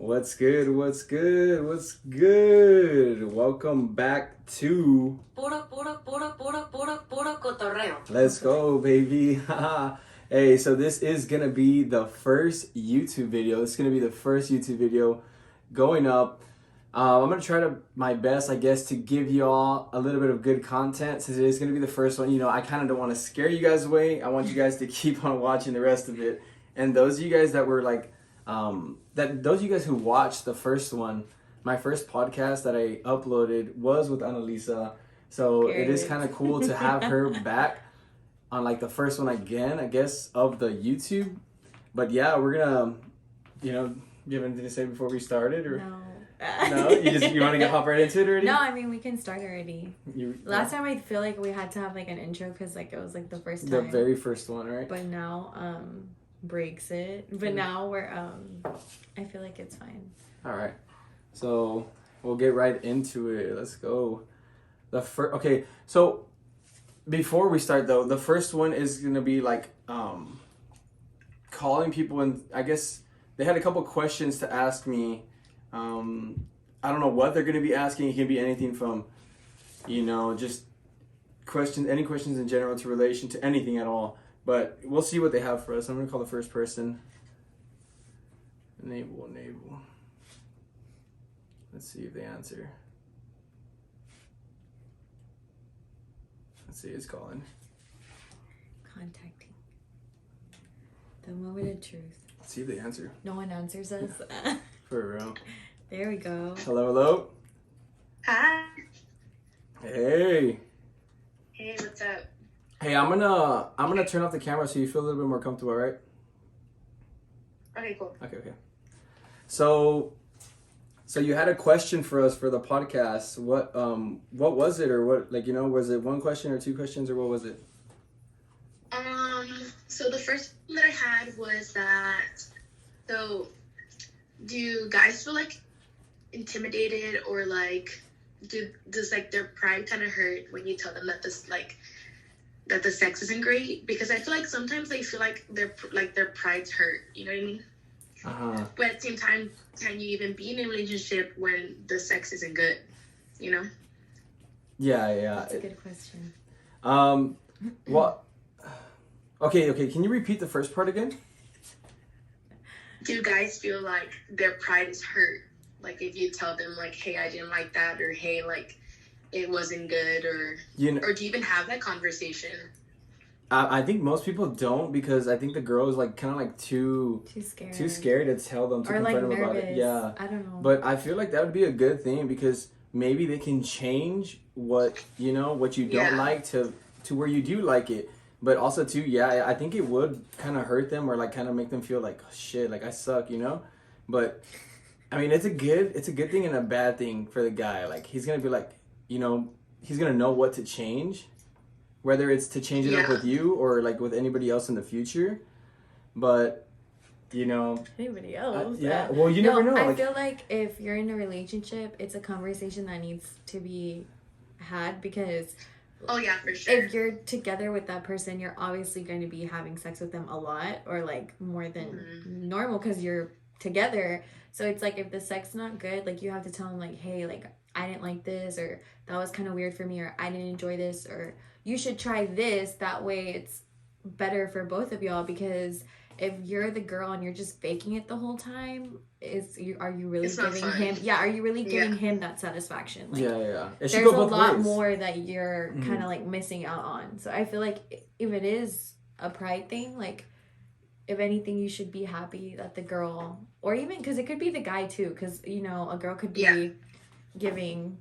What's good? What's good? What's good? Welcome back to Puro cotorreo. Let's go, baby. Hey, so this is gonna be the first YouTube video. It's gonna be the first YouTube video going up. I'm gonna try my best, I guess, to give y'all a little bit of good content since it is gonna be the first one. You know, I kind of don't want to scare you guys away. I want you guys to keep on watching the rest of it. And those of you guys that were like, those of you guys who watched the first one, my first podcast that I uploaded was with Analyssa. So it is kind of cool to have her back on like the first one again, I guess, of the YouTube. But yeah, we're gonna, you have anything to say before we started, or no? No, you want to hop right into it already? No, I mean we can start already. Last time I feel like we had to have like an intro because like it was like the first time. The very first one, right? But now breaks it. But now we're I feel like it's fine. All right, so we'll get right into it. Let's go. Okay, so before we start though, the first one is gonna be like calling people, and I guess they had a couple questions to ask me. I don't know what they're gonna be asking. It can be anything from, just questions, any questions in general to relation to anything at all. But we'll see what they have for us. I'm gonna call the first person. Enable. Let's see if they answer. Let's see, it's calling. Contacting. The moment of truth. Let's see if they answer. No one answers us. For real. There we go. Hello. Hi. Hey. Hey, what's up? Hey, I'm gonna turn off the camera so you feel a little bit more comfortable, right? Okay, cool. Okay. So you had a question for us for the podcast. What was it, or what, was it one question or two questions, or what was it? So the first one that I had was that, so do you guys feel like intimidated, or like does like their pride kind of hurt when you tell them that that the sex isn't great? Because I feel like sometimes they feel like their pride's hurt, you know what I mean? Uh-huh. But at the same time, can you even be in a relationship when the sex isn't good, you know? Yeah. That's a good question. What? Okay, can you repeat the first part again? Do you guys feel like their pride is hurt? Like if you tell them like, hey, I didn't like that, or hey, like it wasn't good, or or do you even have that conversation? I think most people don't, because I think the girl is like kind of like too scared to tell them, to or confront like them nervous. about it. Yeah, I don't know. But I feel like that would be a good thing, because maybe they can change what you don't like to where you do like it. But also too, I think it would kind of hurt them, or like kind of make them feel like, oh, shit, like I suck, But I mean, it's a good thing and a bad thing for the guy. Like he's gonna be like, he's gonna know what to change, whether it's to change it up with you or like with anybody else in the future. But anybody else? Well, you never know. I feel like if you're in a relationship, it's a conversation that needs to be had, because oh yeah, for sure, if you're together with that person, you're obviously going to be having sex with them a lot, or like more than normal, because you're together. So it's like, if the sex is not good, like you have to tell them like, hey, like I didn't like this, or that was kind of weird for me, or I didn't enjoy this, or you should try this. That way it's better for both of y'all. Because if you're the girl and you're just faking it the whole time, are you really giving him giving him that satisfaction? Like, there's a lot more that you're kind of like missing out on. So I feel like if it is a pride thing, like if anything, you should be happy that the girl, or even, because it could be the guy too, because a girl could be giving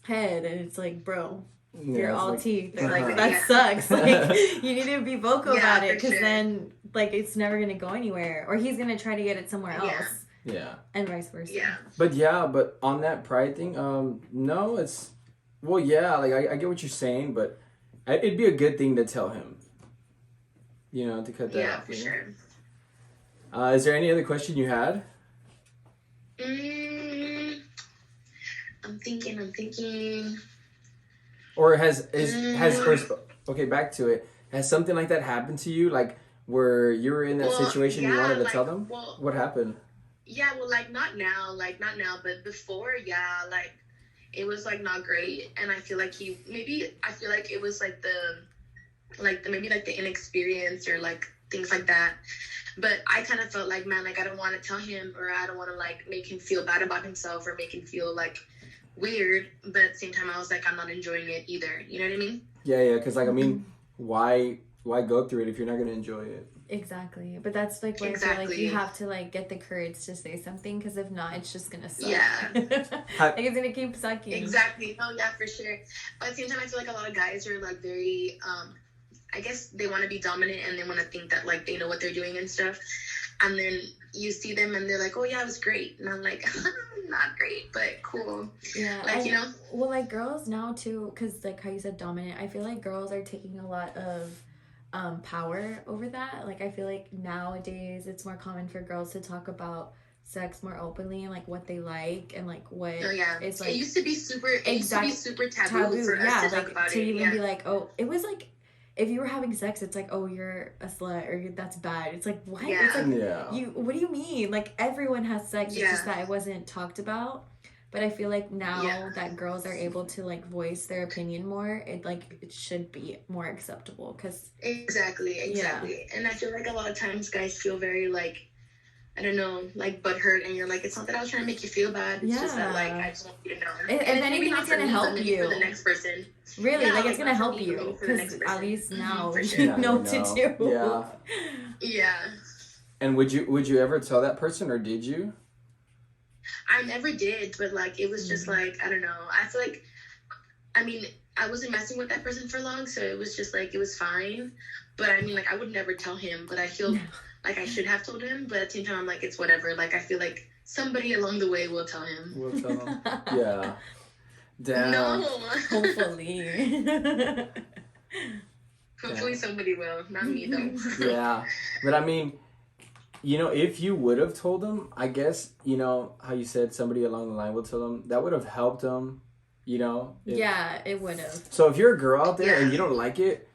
head and it's like, bro, you're all like, teeth. They're like, that sucks. Like you need to be vocal about it, because then like it's never gonna go anywhere, or he's gonna try to get it somewhere else. Yeah. And vice versa. Yeah. But on that pride thing, no, it's, well, yeah, like I get what you're saying, but it'd be a good thing to tell him, to cut that off. Yeah, for sure. Is there any other question you had? I'm thinking. Or okay, back to it. Has something like that happened to you? Like where you were in that situation, you wanted to tell them? What happened? Yeah, well, like not now, but before, yeah, like it was like not great, and I feel like I feel like it was like the maybe like the inexperience or like things like that. But I kind of felt like, man, like I don't want to tell him, or I don't want to like make him feel bad about himself or make him feel like weird. But at the same time, I was like, I'm not enjoying it either. You know what I mean? Yeah, because like I mean, why go through it if you're not gonna enjoy it? Exactly. But that's like where I feel like you have to like get the courage to say something, because if not, it's just gonna suck. Yeah. Like it's gonna keep sucking. Exactly. Oh yeah, for sure. But at the same time, I feel like a lot of guys are like very I guess they want to be dominant, and they want to think that like they know what they're doing and stuff. And then you see them and they're like, oh yeah, it was great. And I'm like, not great, but cool. Yeah. Like, you know? Well, like girls now too, because like how you said dominant, I feel like girls are taking a lot of power over that. Like I feel like nowadays it's more common for girls to talk about sex more openly and like what they like and like what it's like. It used to be super taboo for us to talk about to it. even be like, oh, it was like, if you were having sex, it's like, oh, you're a slut, or that's bad. It's like, what? Yeah. It's like, what do you mean? Like, everyone has sex. Yeah. It's just that it wasn't talked about. But I feel like now that girls are able to, like, voice their opinion more, it should be more acceptable. Exactly. Yeah. And I feel like a lot of times guys feel very, like, I don't know, like butthurt, and you're like, it's not that I was trying to make you feel bad. It's just that, like, I just want you to know. And if anything, it's gonna help you. For the next person. Really, like it's gonna help you, because at least now you know what to do. Yeah. Yeah. And would you ever tell that person, or did you? I never did, but like it was just like, I don't know. I feel like, I mean, I wasn't messing with that person for long, so it was just like it was fine. But I mean, like I would never tell him, but I feel like I should have told him. But at the same time, I'm like, it's whatever. Like I feel like somebody along the way will tell him. We'll tell him. Yeah. Damn. No. Hopefully. Hopefully somebody will, not me though. Yeah, but I mean, you know, if you would have told them, I guess, you know, how you said somebody along the line will tell them, that would have helped them, you know? Yeah, it would have. So if you're a girl out there and you don't like it,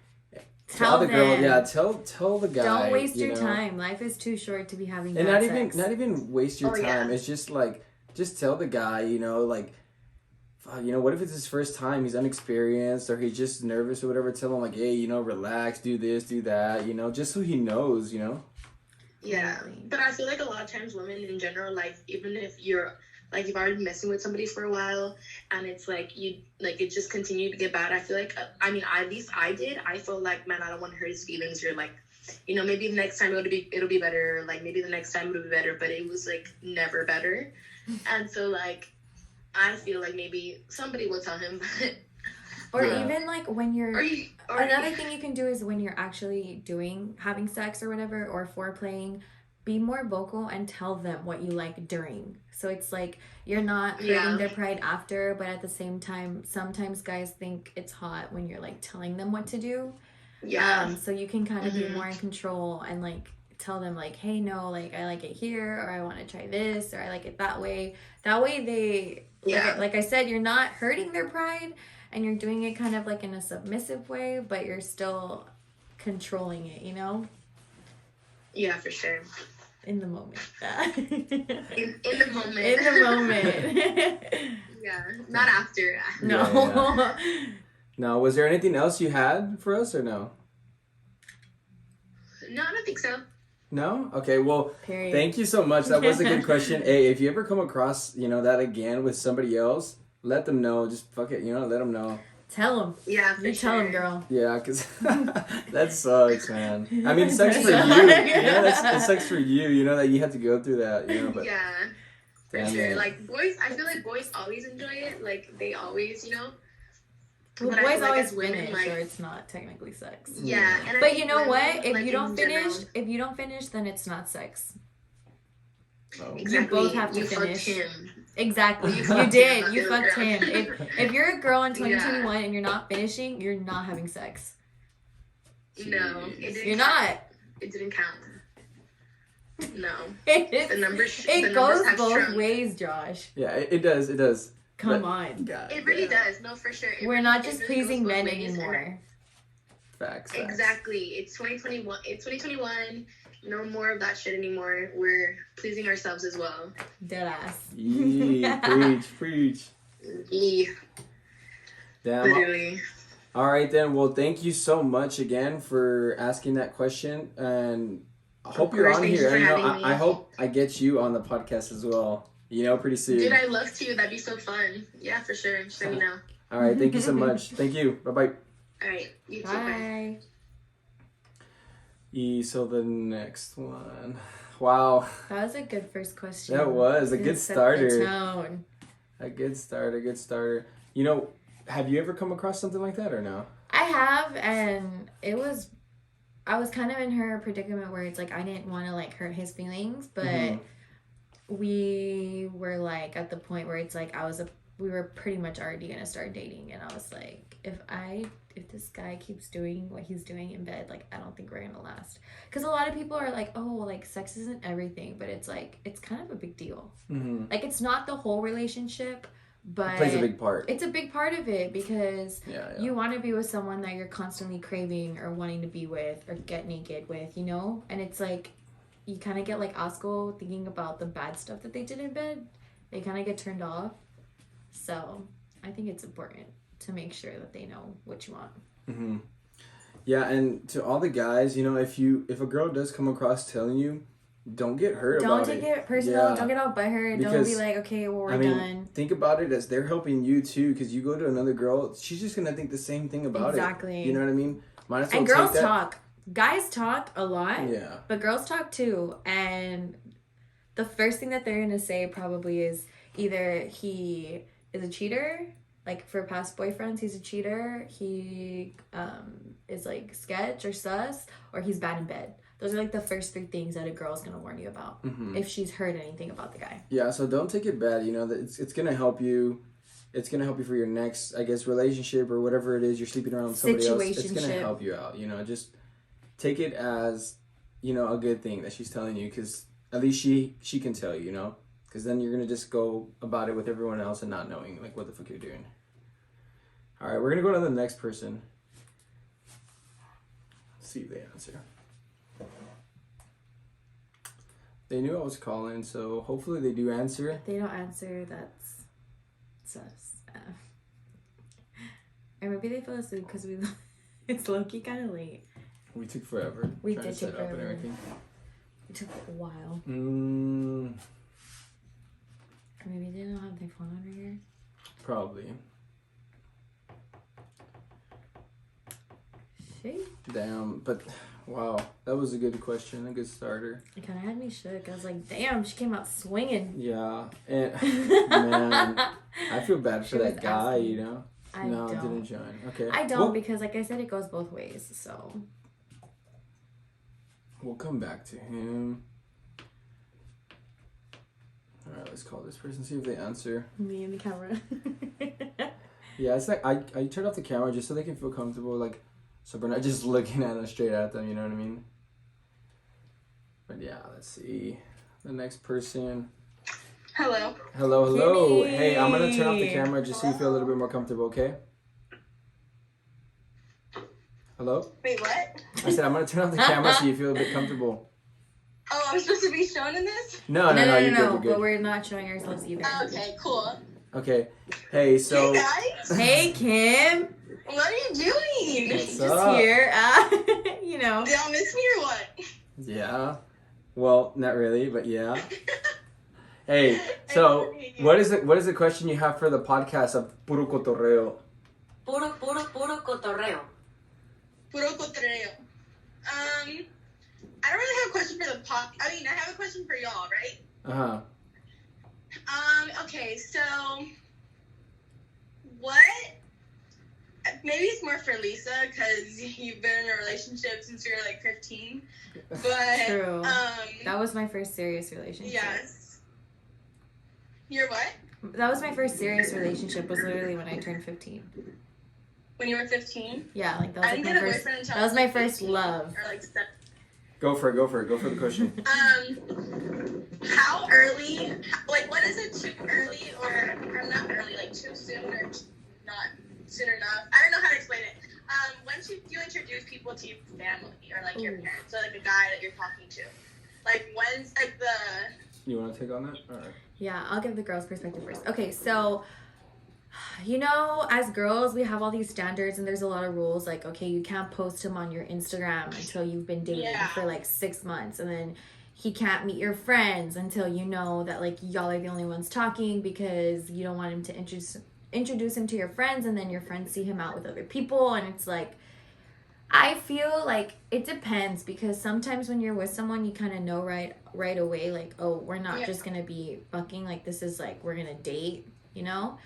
tell the girl, tell the guy. Don't waste your time. Life is too short to be having and bad sex. Not even waste your time. Yeah. It's just like, just tell the guy, you know, like, you know, what if it's his first time, he's inexperienced, or he's just nervous or whatever, tell him like, hey, you know, relax, do this, do that, you know, just so he knows, you know? Yeah, but I feel like a lot of times women in general, like, even if you're, like, you've already been messing with somebody for a while, and it's like, it just continued to get bad, I feel like, I mean, at least I did, I felt like, man, I don't want to hurt his feelings, or like, you know, maybe the next time it'll be better, like, maybe the next time it'll be better, but it was, like, never better, and so, like, I feel like maybe somebody will tell him. Or even like when you're another thing you can do is when you're actually having sex or whatever, or foreplaying, be more vocal and tell them what you like during. So it's like you're not hurting their pride after, but at the same time, sometimes guys think it's hot when you're like telling them what to do. Yeah. So you can kind of be more in control and like tell them like, hey, no, like I like it here, or I want to try this, or I like it that way. That way they like I said, you're not hurting their pride, and you're doing it kind of like in a submissive way, but you're still controlling it, you know? Yeah, for sure. In the moment. in the moment. In the moment. Yeah, not after. No. Yeah. No, was there anything else you had for us, or no? No, I don't think so. No? Okay, well, Period. Thank you so much. That was a good question. Hey, if you ever come across, you know, that again with somebody else, let them know. Just fuck it, you know, let them know. Tell them. Yeah, for you sure. tell them, girl. Yeah, because that sucks, man. I mean, it sucks for you. It sucks for you, you know, that you have to go through that, you know, but... Yeah, for damn sure. it. Like, boys, I feel like boys always enjoy it. Like, they always, you know... Well, But I boys feel like always as women, finish, like- or it's not technically sex. Yeah. And I But think you know women, what? If like, you don't in finish, general- then it's not sex. Oh. Exactly. You both have to finish. Fucked him. Exactly. You You fucked did. him, You not the fucked girl. him. If you're a girl in 2021 and you're not finishing, you're not having sex. No, it didn't You're count. not. It didn't count. No. It The numbers. goes numbers have both shrunk. ways, Josh. Yeah, it does, it does. Come But- on. God, It really yeah. does. No, for sure. We're It not really just goes pleasing both men ways, and anymore. Facts. Exactly. It's 2021. It's 2021. No more of that shit anymore. We're pleasing ourselves as well. Deadass. Yee, preach. Yeah, Damn. literally. All right then. Well, thank you so much again for asking that question, and I hope you're on Thank you here. for And, having me. I hope I get you on the podcast as well. Pretty soon. Dude, I'd love to. That'd be so fun. Yeah, for sure. Just let me know. All right. Thank you so much. Thank you. Bye bye. All right. You too. Bye. So the next one. Wow. That was a good first question. That was a good starter. Set the tone. A good starter. Have you ever come across something like that or no? I have, and I was kind of in her predicament where it's like I didn't want to like hurt his feelings, but we were like at the point where it's like we were pretty much already gonna start dating, and I was like, if this guy keeps doing what he's doing in bed, like I don't think we're gonna last. Because a lot of people are like, oh, like sex isn't everything, but it's like it's kind of a big deal. Like it's not the whole relationship, but it plays a big part. It's a big part of it because you want to be with someone that you're constantly craving or wanting to be with or get naked with, and it's like you kind of get like asco thinking about the bad stuff that they did in bed. They kind of get turned off. So I think it's important to make sure that they know what you want. Yeah, and to all the guys, if a girl does come across telling you, don't get hurt about it. Don't take it personal. Yeah. Don't get all butthurt. Don't be like, okay, well, we're done. Think about it as they're helping you too, because you go to another girl, she's just gonna think the same thing about it. Exactly. You know what I mean? Might as well and girls talk. Guys talk a lot. Yeah. But girls talk too, and the first thing that they're gonna say probably is either he is a cheater. Like for past boyfriends, he's a cheater. He is like sketch or sus, or he's bad in bed. Those are like the first 3 things that a girl's gonna warn you about if she's heard anything about the guy. Yeah, so don't take it bad. It's gonna help you. It's gonna help you for your next, I guess, relationship or whatever it is you're sleeping around with somebody else. It's gonna help you out. Just take it as a good thing that she's telling you, because at least she can tell you. Because then you're gonna just go about it with everyone else and not knowing like what the fuck you're doing. All right, we're gonna go to the next person. Let's see if they answer. They knew I was calling, so hopefully they do answer. If they don't answer, that's sus. Or maybe they fell asleep because it's low-key kind of late. We took forever. We did take forever. And everything. It took a while. Or maybe they don't have their phone over here. Probably. Shit. Damn, but wow, that was a good question, a good starter. It kind of had me shook. I was like, damn, she came out swinging. Yeah, and man, I feel bad for that guy, I didn't join. Okay. I don't because, like I said, it goes both ways, so. We'll come back to him. All right, let's call this person, see if they answer. Me and the camera. Yeah, it's like I turned off the camera just so they can feel comfortable, like, so we're not just looking at them straight at them, you know what I mean? But yeah, let's see. The next person. Hello. Hello. Kimmy. Hey, I'm going to turn off the camera just so you feel a little bit more comfortable, okay? Hello? Wait, what? I said I'm going to turn off the camera so you feel a bit comfortable. Oh, I'm supposed to be shown in this? No, you're good. But we're not showing ourselves either. Okay, cool. Okay. Hey, so... Hey, guys. Hey, Kim. What are you doing? What's Just up? here. Did y'all miss me or what? Yeah. Well, not really, but yeah. Hey, so what is the question you have for the podcast of Puro Cotorreo? Puro cotorreo. Puro cotorreo. I don't really have a question for the I have a question for y'all, right? Uh-huh. Okay, so what? Maybe it's more for Lisa because you've been in a relationship since you were like 15. But True. That was my first serious relationship. Yes. Your what? That was my first serious relationship. Was literally when I turned 15. When you were 15? Yeah, like that was I like didn't my get a first. boyfriend until That was my 15, first love. Or like 7. Go for it. Go for the question. How early? Like, what is it too early or not early? Like too soon or not soon enough? I don't know how to explain it. When should you introduce people to your family or like your Ooh. parents or like a guy that you're talking to? Like when's like the You want to take on that? All right. Yeah, I'll give the girls' perspective first. Okay, so you know, as girls, we have all these standards and there's a lot of rules. Like, okay, you can't post him on your Instagram until you've been dating for like 6 months. And then he can't meet your friends until you know that like y'all are the only ones talking, because you don't want him to introduce him to your friends, and then your friends see him out with other people. And it's like, I feel like it depends, because sometimes when you're with someone, you kind of know right away, like, oh, we're not just gonna be fucking, like, this is like, we're gonna date, you know?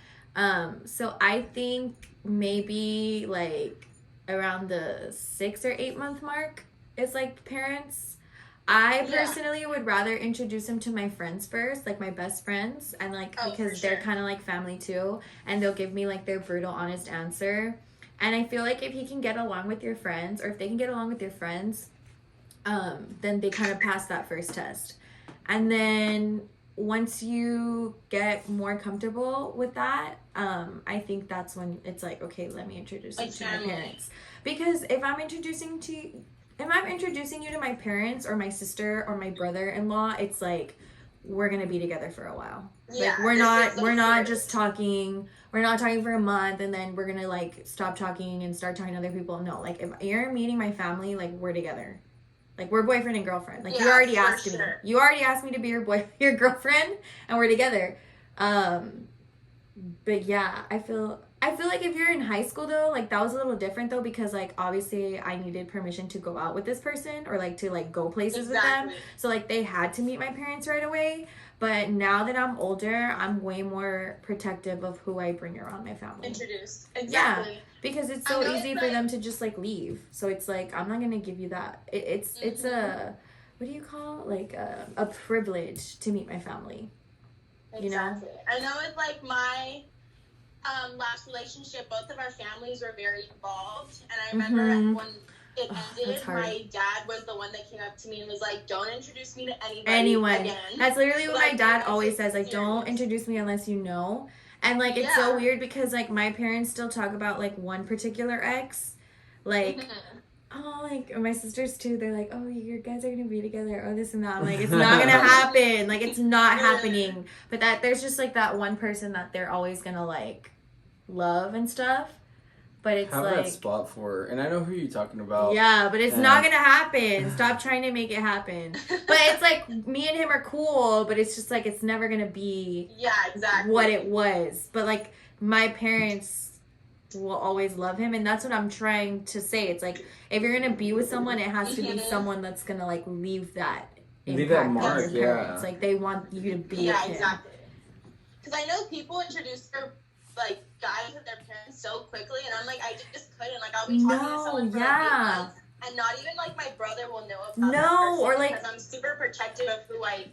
So I think maybe like around the 6 or 8 month mark is like parents. I personally would rather introduce him to my friends first, like my best friends, and like because they're kind of like family too, and they'll give me like their brutal, honest answer. And I feel like if he can get along with your friends, or if they can get along with your friends, then they kind of pass that first test. And then once you get more comfortable with that, I think that's when it's like, okay, let me introduce you to my parents. Because if I'm introducing you to my parents or my sister or my brother-in-law, it's like we're gonna be together for a while. Like we're not just talking. We're not talking for a month and then we're gonna like stop talking and start talking to other people. No, like if you're meeting my family, like we're together. Like we're boyfriend and girlfriend. Like you already asked me. You already asked me to be your girlfriend, and we're together. But yeah, I feel like if you're in high school though, like that was a little different though, because like obviously I needed permission to go out with this person or like to like go places with them. So like they had to meet my parents right away. But now that I'm older, I'm way more protective of who I bring around my family. Introduce. Yeah, because it's so easy for them to just like leave. So it's like, I'm not gonna give you that. It's a, what do you call it? Like a privilege to meet my family. You know? I know it's like my last relationship, both of our families were very involved, and I remember when it ended, my dad was the one that came up to me and was like, don't introduce me to anyone again. That's literally what my dad always says, like, don't introduce me unless you know. And like it's so weird because like my parents still talk about like one particular ex, like oh, like my sisters too, they're like, oh, you guys are gonna be together, oh, this and that. I'm like, it's not gonna happen, like it's not happening. But that there's just like that one person that they're always gonna like love and stuff. But it's have like that spot for her. And I know who you're talking about. Yeah, but it's not gonna happen. Stop trying to make it happen. But it's like me and him are cool, but it's just like it's never gonna be what it was. But like my parents will always love him, and that's what I'm trying to say. It's like if you're gonna be with someone, it has to be someone that's gonna like leave that mark. Yeah, it's like they want you to be with him. Exactly. Because I know people introduce their like guys with their parents so quickly, and I'm like, I just couldn't. Like, I'll be talking to someone for a few months, and not even like my brother will know about this person, or like because I'm super protective of who I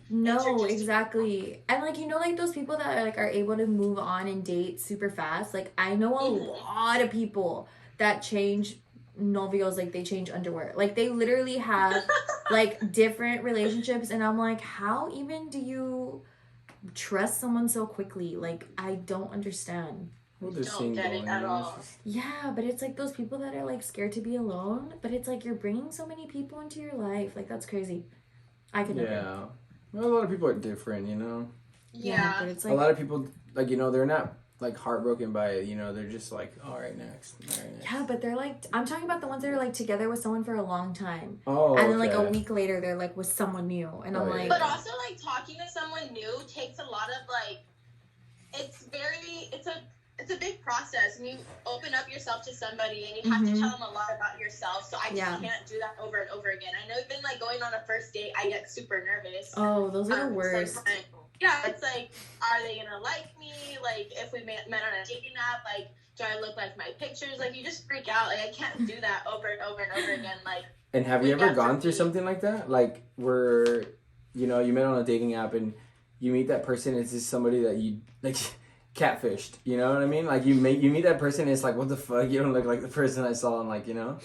exactly. And like, you know, like those people that like are able to move on and date super fast. Like I know a lot of people that change novios, like they change underwear, like they literally have like different relationships, and I'm like, how even do you trust someone so quickly? Like I don't understand. Well, they're don't get it at all. Yeah, but it's like those people that are like scared to be alone, but it's like you're bringing so many people into your life, like that's crazy. I could never. Well, a lot of people are different, you know. But it's like a lot of people, like, you know, they're not like heartbroken by it, you know, they're just like, all right, next. Yeah, but they're like, I'm talking about the ones that are like together with someone for a long time. Oh, and then like a week later they're like with someone new, and I'm like, but also like talking to someone new takes a lot of like, it's a big process, and you open up yourself to somebody and you have to tell them a lot about yourself. So I just can't do that over and over again. I know even like going on a first date, I get super nervous. Oh, those are the worst. Yeah, it's like, are they gonna like me? Like, if we met on a dating app, like, do I look like my pictures? Like, you just freak out. Like, I can't do that over and over and over again. Like, and have you ever gone through something like that? Like, where, you know, you met on a dating app and you meet that person, it's just somebody that you, like, catfished, you know what I mean? Like, you meet that person and it's like, what the fuck? You don't look like the person I saw, and like, you know?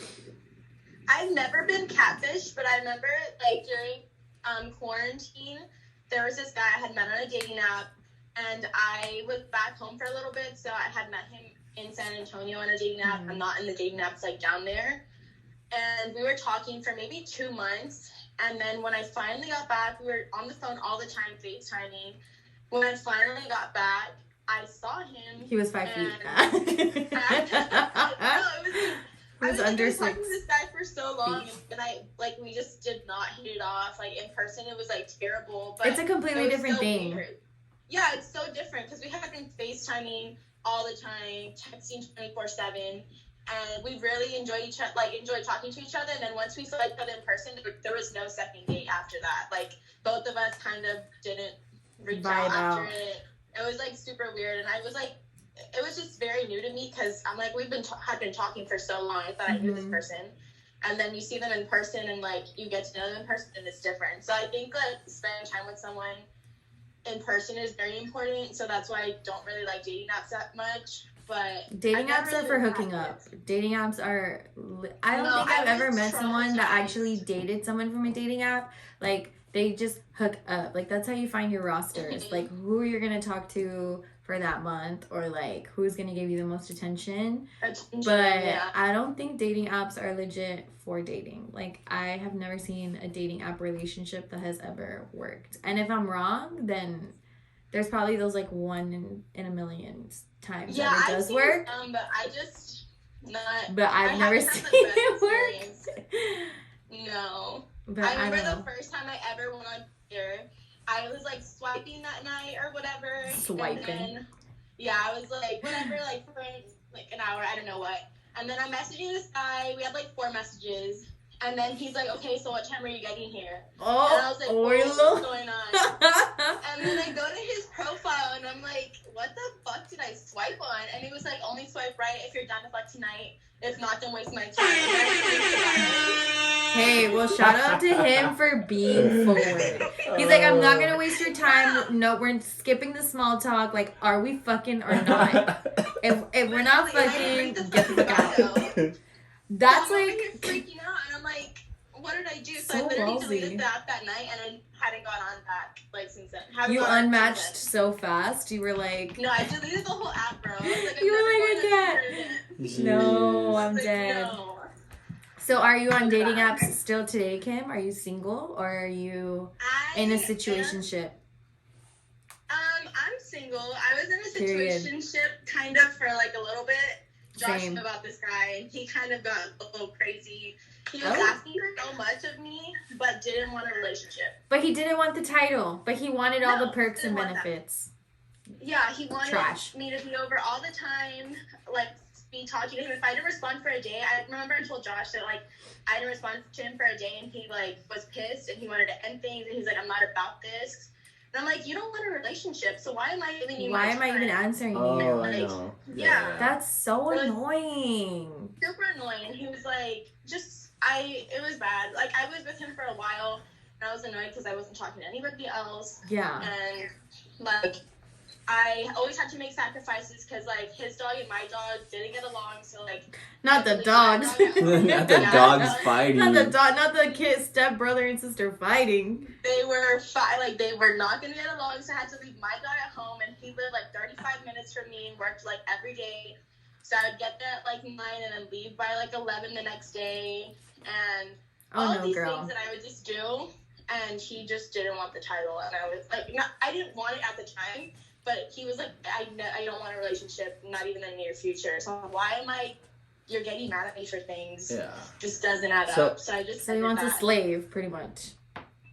I've never been catfished, but I remember, like, during quarantine, there was this guy I had met on a dating app, and I was back home for a little bit, so I had met him in San Antonio on a dating app. I'm not in the dating apps like down there. And we were talking for maybe 2 months. And then when I finally got back, we were on the phone all the time, FaceTiming. When I finally got back, I saw him. He was 5 feet. I was under talking 6. to this guy for so long, and we just did not hit it off. Like, in person, it was, like, terrible. But it's a completely different thing. Weird. Yeah, it's so different, because we had been FaceTiming all the time, texting 24/7, and we really enjoyed talking to each other. And then once we saw each other in person, there was no second date after that. Like, both of us kind of didn't reach out after it. It was, like, super weird, and I was, like, it was just very new to me, because I'm like, had been talking for so long. I thought I knew this person, and then you see them in person, and like you get to know them in person, and it's different. So I think like spending time with someone in person is very important. So that's why I don't really like dating apps that much. But dating apps are for hooking up. Dating apps are. I don't think I've ever met someone that actually dated someone from a dating app. Like they just hook up. Like that's how you find your rosters. Like who you're gonna talk to for that month, or like who's gonna give you the most attention. But I don't think dating apps are legit for dating. Like I have never seen a dating app relationship that has ever worked. And if I'm wrong, then there's probably those like 1 in a million times that it does work. But I just not. But I've never seen it work. No. But I remember the first time I ever went on Tinder, I was like swiping that night or whatever. Swiping. And then, I was like whatever, like for like an hour, I don't know what. And then I'm messaging this guy. We had like 4 messages. And then he's like, okay, so what time are you getting here? Oh, and I was like, what's going on? And then I go to his profile and I'm like, what the fuck did I swipe on? And he was like, only swipe right if you're down to fuck tonight. If not, then waste my time. Hey, well, shout out to him for being forward. He's like, I'm not gonna waste your time. No, we're skipping the small talk. Like, are we fucking or not? If we're not fucking, get the fuck out. That's like freaking out, and I'm like, what did I do? So I so literally ballsy. deleted the app that night, and I hadn't gone on back like since then. You unmatched so fast. You were like, no, I deleted the whole app, bro. I was like, you were like, I can't. No, I'm dead. No. So are you on dating apps still today, Kim? Are you single, or are you in a situationship? I'm single. I was in a situationship kind of for like a little bit. Josh knew about this guy, and he kind of got a little crazy. He was asking for so much of me, but didn't want a relationship. But he didn't want the title, but he wanted all the perks and benefits. Yeah, he wanted me to be over all the time, like, be talking to him. If I didn't respond for a day, I remember I told Josh that, like, I didn't respond to him for a day, and he, like, was pissed, and he wanted to end things, and he's like, I'm not about this. And I'm like, you don't want a relationship, so why am I giving you my time? Why am I even answering you? Oh, like, I know. Yeah. That's so annoying. Super annoying. He was like, it was bad. Like, I was with him for a while, and I was annoyed because I wasn't talking to anybody else. Yeah. And, like, I always had to make sacrifices because, like, his dog and my dog didn't get along, so, like... Not the dogs. Not the dogs fighting. Not the kid, step brother and sister fighting. They were they were not going to get along, so I had to leave my dog at home, and he lived, like, 35 minutes from me and worked, like, every day. So I would get there at, like, 9 and then leave by, like, 11 the next day, and all these things that I would just do, and he just didn't want the title, and I was, like, I didn't want it at the time. But he was like, I don't want a relationship, not even in the near future. So why am you're getting mad at me for things? Yeah. Just doesn't add up. So I just. So he wants a slave, pretty much.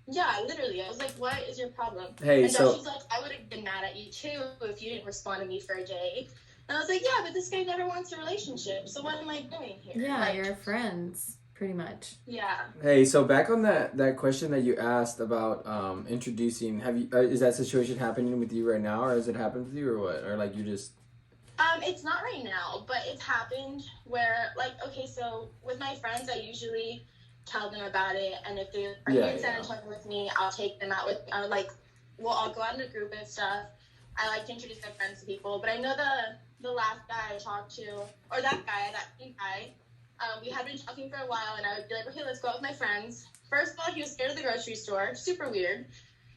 Yeah, literally. I was like, what is your problem? Hey, and she's like, I would have been mad at you too if you didn't respond to me for a day. And I was like, yeah, but this guy never wants a relationship. So what am I doing here? Yeah, like, you're friends. Pretty much. Yeah. Hey, so back on that question that you asked about introducing, is that situation happening with you right now, or has it happened with you, or what? Or like you just... It's not right now, but it's happened where, like, okay, so with my friends, I usually tell them about it, and if they are in San Antonio with me, I'll take them out with, I'll go out in a group and stuff. I like to introduce my friends to people, but I know the last guy I talked to, or that same guy, we had been talking for a while, and I would be like, okay, let's go out with my friends. First of all, he was scared of the grocery store. Super weird.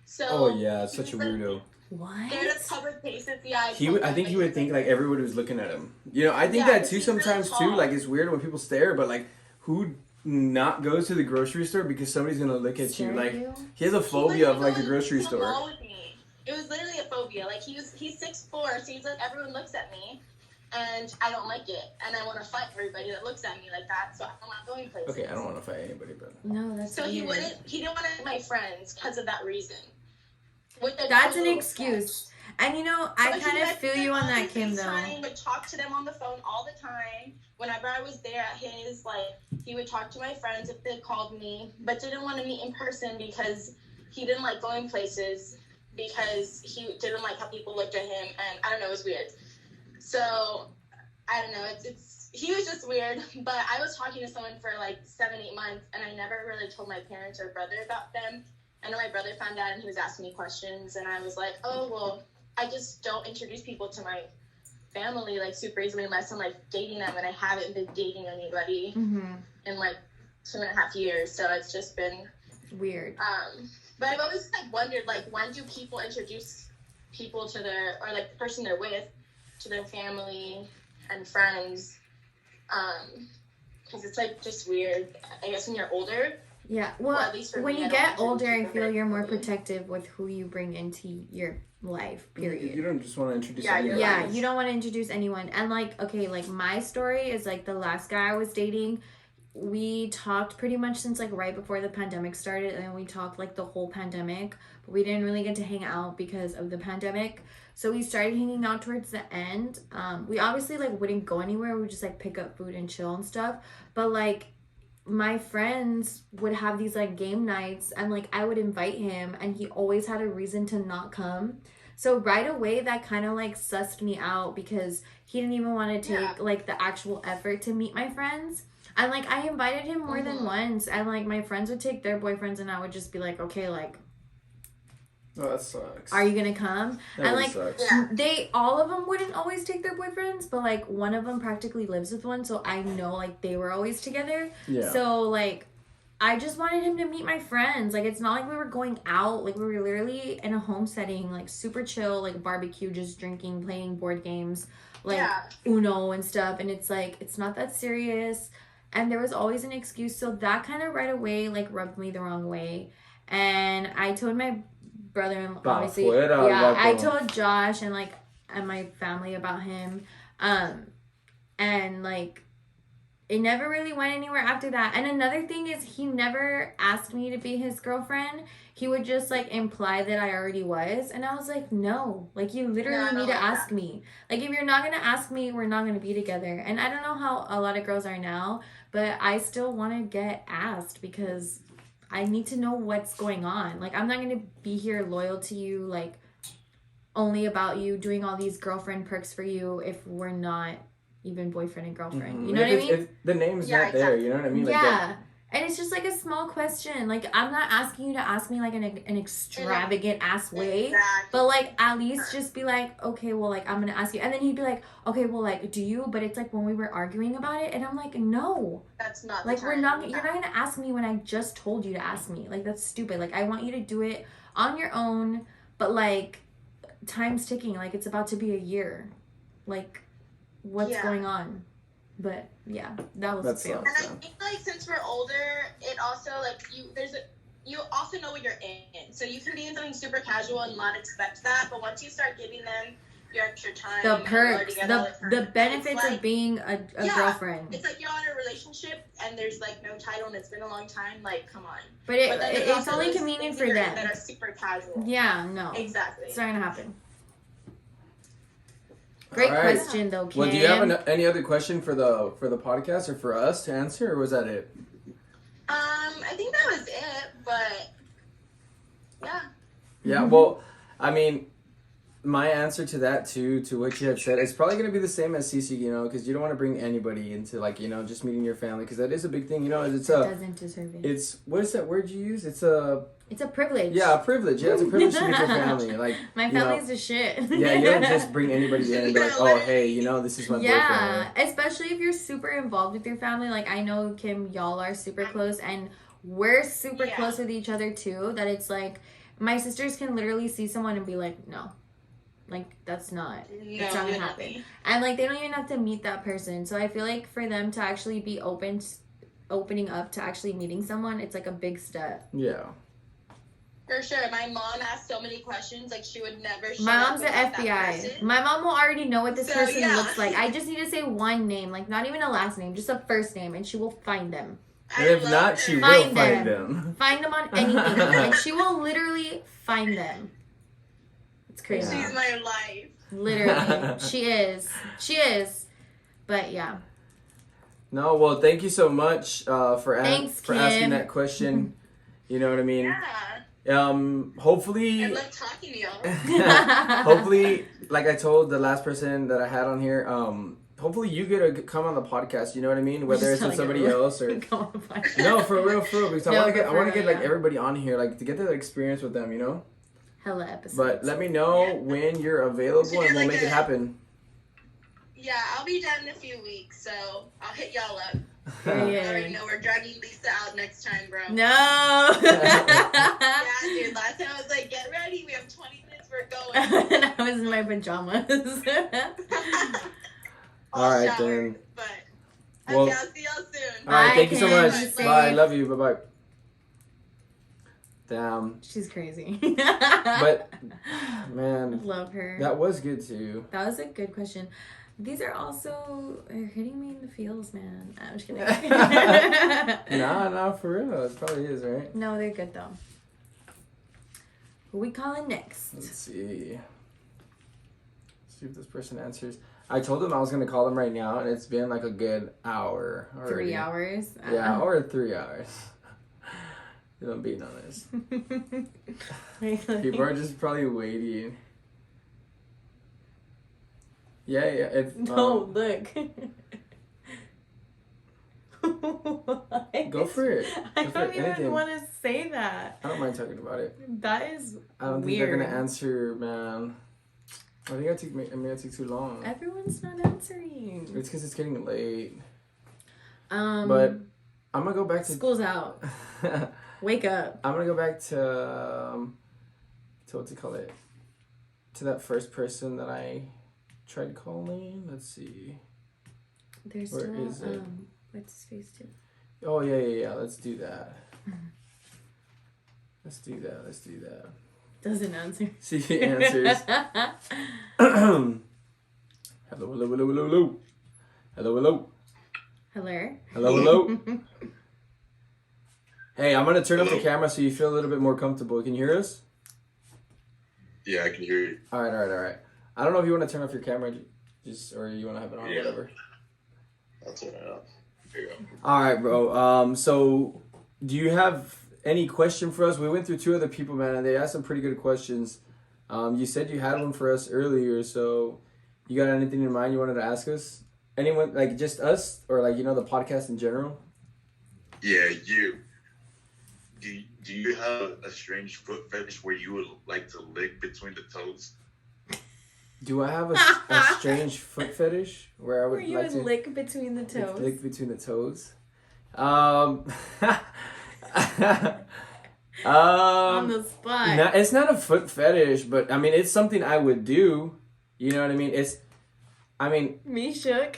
So oh, yeah, such a weirdo. What? Scared of public places. Yeah. I think he would think like everybody was looking at him. You know, I think Yeah, that too he's really sometimes too. tall. Like it's weird when people stare, but like who not goes to the grocery store because somebody's gonna look at you? Stare Like at you? he has a phobia of like the He grocery wouldn't go to the store. mall with me. It was literally a phobia. Like he's 6'4", so he's like everyone looks at me, and I don't like it, and I want to fight everybody that looks at me like that. So I'm not going places. Okay, I don't want to fight anybody, but No, that's So weird. he didn't want to meet my friends because of that reason. That's an excuse. And you know, I But he kind of would feel you on that, FaceTime, Kim, though. would talk to them on the phone all the time. Whenever I was there at his, like, he would talk to my friends if they called me, but didn't want to meet in person because he didn't like going places because he didn't like how people looked at him, and I don't know, it was weird. So, I don't know, he was just weird, but I was talking to someone for like 7-8 months, and I never really told my parents or brother about them. I know my brother found out, and he was asking me questions, and I was like, oh, well, I just don't introduce people to my family like super easily unless I'm like dating them, and I haven't been dating anybody in like 2.5 years, so it's just been Weird. but I've always like wondered, like, when do people introduce people to their, or like the person they're with, to their family and friends, because it's like just weird, I guess, when you're older. Yeah, well, at least for when me, you I don't get want to older, I introduce feel people you're more very protective with who you bring into your life, you period. don't just want to introduce Yeah, anybody. Yeah, you don't want to introduce anyone. And like, okay, like my story is like the last guy I was dating, we talked pretty much since like right before the pandemic started, and we talked like the whole pandemic, but we didn't really get to hang out because of the pandemic. So we started hanging out towards the end. We obviously like wouldn't go anywhere, we would just like pick up food and chill and stuff. But like my friends would have these like game nights, and like I would invite him, and he always had a reason to not come. So right away that kind of like sussed me out because he didn't even want to take like the actual effort to meet my friends. And like I invited him more than once, and like my friends would take their boyfriends, and I would just be like, okay, like, Oh, that sucks. are you gonna come? That And really like sucks. Yeah. all of them wouldn't always take their boyfriends, but like one of them practically lives with one, so I know like they were always together. Yeah. So like I just wanted him to meet my friends. Like it's not like we were going out, like we were literally in a home setting, like super chill, like barbecue, just drinking, playing board games, like Uno and stuff, and it's like it's not that serious. And there was always an excuse, so that kind of right away like rubbed me the wrong way. And I told my brother-in-law, obviously, fuera, yeah, I guapo. told Josh and like and my family about him, and like it never really went anywhere after that. And another thing is he never asked me to be his girlfriend. He would just like imply that I already was, and I was like, no, like you literally need to ask me. Like if you're not gonna ask me, we're not gonna be together. And I don't know how a lot of girls are now, but I still want to get asked because I need to know what's going on. Like I'm not gonna be here loyal to you, like only about you, doing all these girlfriend perks for you if we're not even boyfriend and girlfriend. You know what I mean? If the name's not there, you know what I mean? Like Yeah. And it's just like a small question. Like I'm not asking you to ask me like in an extravagant ass way. Exactly. But like at least just be like, okay, well like I'm gonna ask you. And then he'd be like, okay, well like do you? But it's like when we were arguing about it, and I'm like, no. That's not Like the we're time. not you're not gonna ask me when I just told you to ask me. Like that's stupid. Like I want you to do it on your own, but like time's ticking. Like it's about to be a year. Like what's going on? But yeah, that was That a fail. sucks. And I think like since we're older, it also like you also know what you're in. So you can be in something super casual and not expect that, but once you start giving them your extra time, The and you're perks, together all the time, benefits it's like, of being a girlfriend. It's like you're in a relationship and there's like no title and it's been a long time. Like, come on. But But then there's it's also only those convenient things for that them. are super casual. Yeah, no. Exactly. It's not gonna happen. Great All right. question though, Kim. Well, do you have any other question for the podcast or for us to answer, or was that it? I think that was it, but yeah. Yeah, well, I mean, my answer to that too, to what you have said, it's probably going to be the same as Cece, you know, because you don't want to bring anybody into, like, you know, just meeting your family, because that is a big thing, you know, it's doesn't deserve it. it's, what is that word you use? It's a privilege. Yeah, a privilege. Yeah, it's a privilege to meet your family. Like, my family's the shit. Yeah, you don't just bring anybody in and be like, oh, hey, you know, this is my yeah, boyfriend. especially if you're super involved with your family. Like, I know, Kim, y'all are super close, and we're super close with each other, too, that it's like, My sisters can literally see someone and be like, no. Like, that's not, it's not gonna happen. And, like, they don't even have to meet that person. So I feel like for them to actually be opening up to actually meeting someone, it's, like, a big step. Yeah. For sure. My mom asked so many questions, like, she would never shut My up mom's the about that FBI. person. My mom will already know what this So, person yeah. looks like. I just need to say one name, like, not even a last name, just a first name, and she will find them. And if love not, her. she will Find find them. them. Find them on anything. Like, she will literally find them. It's crazy. She's my life. Literally. She is. She is. But yeah. No, well, thank you so much for Thanks, for asking Kim. that question. You know what I mean? Yeah. Hopefully, I love talking to y'all. hopefully, like I told the last person that I had on here, hopefully you get to come on the podcast. You know what I mean? Whether it's with somebody else or Come on the podcast. no, for real, because No, I but want to for get real, like yeah. everybody on here, like to get that experience with them. You know. Hella episodes. But let me know when you're available, Should do and we'll like make it a- happen. Yeah, I'll be down in a few weeks, so I'll hit y'all up. I Period. already know we're dragging Lisa out next time, bro. No. Yeah, dude. Last time I was like, get ready. We have 20 minutes. We're going. And I was in my pajamas. All right, showered, then. But Well- okay, I'll see y'all soon. All right, Bye, thank you so Kim. much. Be safe. Bye, love you. Bye bye. Damn, She's crazy. but man, Love her. that was good too. That was a good question. These are also hitting me in the feels, man. I'm just kidding. Nah, for real. It probably is, right? No, they're good though. Who we calling next? Let's see. Let's see if this person answers. I told them I was gonna call them right now, and it's been like a good hour already. 3 hours. Yeah, or 3 hours. If I'm being honest. People are just probably waiting. Yeah. If, No, look. go for it. I Go for don't it. even Anything. want to say that. I don't mind talking about it. That is I don't weird. think they're gonna answer, man. I think I took too long. Everyone's not answering. It's because it's getting late. Um, But I'm gonna go back to. school's out. Wake up. I'm gonna go back to what to call it. To that first person that I tried calling. Let's see. There's Where still is it? what's his face too? Oh yeah. Let's do that. Let's do that. Doesn't answer. See if he answers. Hello. Hello. Hello. Hey, I'm gonna turn up the camera so you feel a little bit more comfortable. Can you hear us? Yeah, I can hear you. All right. I don't know if you want to turn off your camera, just or you want to have it on, Yeah. whatever. I'll turn it off. There you go. All right, bro. So, do you have any question for us? We went through 2 other people, man, and they asked some pretty good questions. You said you had one for us earlier, so you got anything in mind you wanted to ask us? Anyone, like just us, or like the podcast in general? Yeah, you. Do you have a strange foot fetish where you would like to lick between the toes? Do I have a strange foot fetish where I Where would you like would to lick between the toes. lick between the toes? On the spot. No, it's not a foot fetish, but I mean it's something I would do. You know what I mean? Me shook.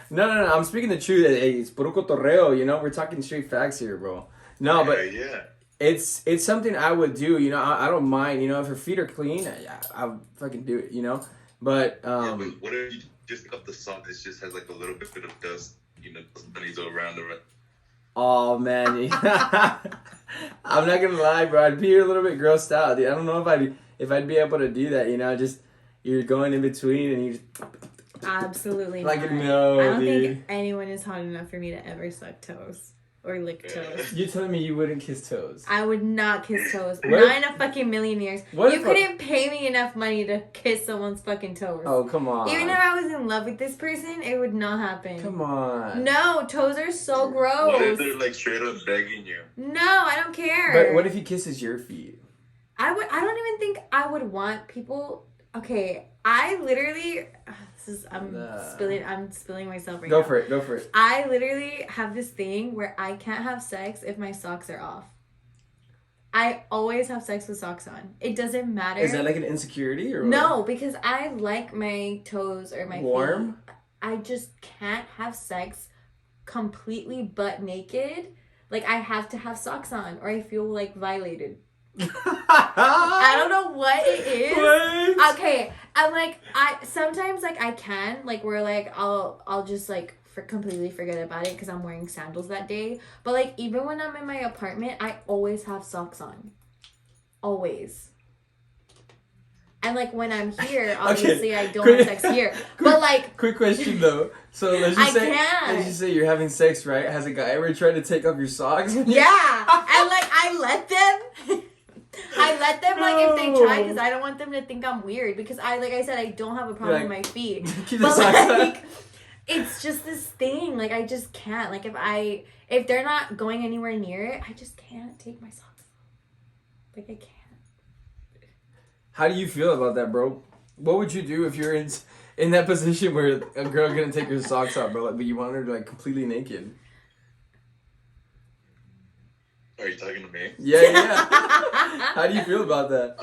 No. I'm speaking the truth. Hey, it's puro cotorreo. We're talking straight facts here, bro. No, but Yeah. it's something I would do. I don't mind. If her feet are clean, I'll fucking do it. But Yeah, but what if you just pick up the sock that just has like a little bit of dust, those bunnies around it? oh man, I'm not gonna lie, bro. I'd be a little bit grossed out. Dude. I don't know if I'd be able to do that. Just you're going in between and you just Absolutely like not. no, I don't dude. think anyone is hot enough for me to ever suck toes or lick toes. You telling me you wouldn't kiss toes? I would not kiss toes. What Not if- in a fucking million years. What You if I- couldn't pay me enough money to kiss someone's fucking toes. Oh come on. Even if I was in love with this person, it would not happen. Come on. No, toes are so gross. What if they're like straight up begging you? No, I don't care. But what if he kisses your feet? I don't even think I would want people. Okay, I literally. I'm spilling myself right now. Go for it. I literally have this thing where I can't have sex if my socks are off. I always have sex with socks on. It doesn't matter. Is that like an insecurity or what? No, because I like my toes or my warm? feet. I just can't have sex completely butt naked. Like, I have to have socks on or I feel like violated. I don't know what it is. What? Okay, I'm like, sometimes like I can, like, where like I'll just like completely forget about it because I'm wearing sandals that day. But like, even when I'm in my apartment, I always have socks on. Always. And like when I'm here, obviously I don't have sex here. But like, quick question though. So let's just say you're having sex, right? Has a guy ever tried to take off your socks? Yeah, and like I let them. I let them, like, if they try, because I don't want them to think I'm weird. Because like I said, I don't have a problem with my feet. Keep the But socks like, on. it's just this thing. Like, I just can't. Like, if they're not going anywhere near it, I just can't take my socks off. Like, I can't. How do you feel about that, bro? What would you do if you're in that position where a girl gonna take her socks off, bro? Like, but you want her to like completely naked? Are you talking to me? Yeah. How do you feel about that?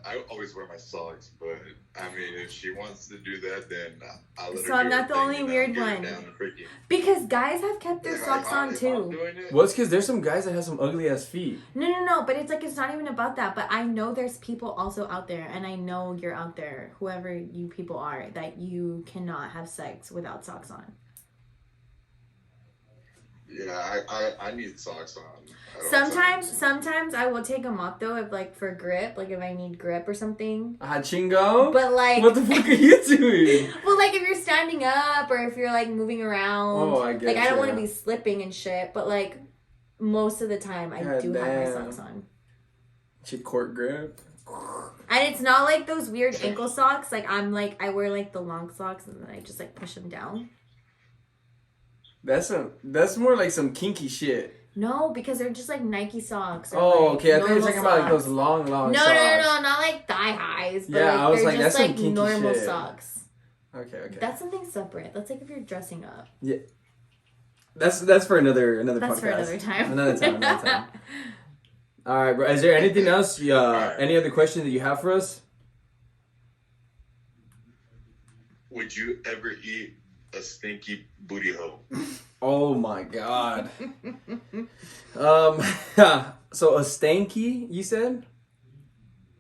I always wear my socks, but I mean, if she wants to do that, then I'll let her. So I'm do not her the thing, only and I'll weird get her one. down and freaking- Because guys have kept their If socks on if I'm too. doing it, Well, it's because there's some guys that have some ugly ass feet. No. But it's like, it's not even about that. But I know there's people also out there, and I know you're out there, whoever you people are, that you cannot have sex without socks on. Yeah, I need socks on. Sometimes I will take them off though, if like for grip, like if I need grip or something. Ah, chingo. But like, What the fuck are you doing? well, like if you're standing up or if you're like moving around. Oh, I get Like, I don't want to ya. be slipping and shit, but like most of the time I God do have my damn. socks on. She court grip. And it's not like those weird ankle socks. Like, I wear like the long socks and then I just like push them down. That's more like some kinky shit. No, because they're just like Nike socks. Or, Oh, like, okay. I thought you were normal talking about like socks. those long No, socks. no, not like thigh highs. But Yeah, like, I was they're like, just that's some like kinky normal shit. socks. Okay. That's something separate. That's like if you're dressing up. Yeah. That's for another That's podcast. for another time. Another time. All right, bro. Is there anything else? Any other questions that you have for us? Would you ever eat a stinky booty hole? Oh my god. So a stanky, you said?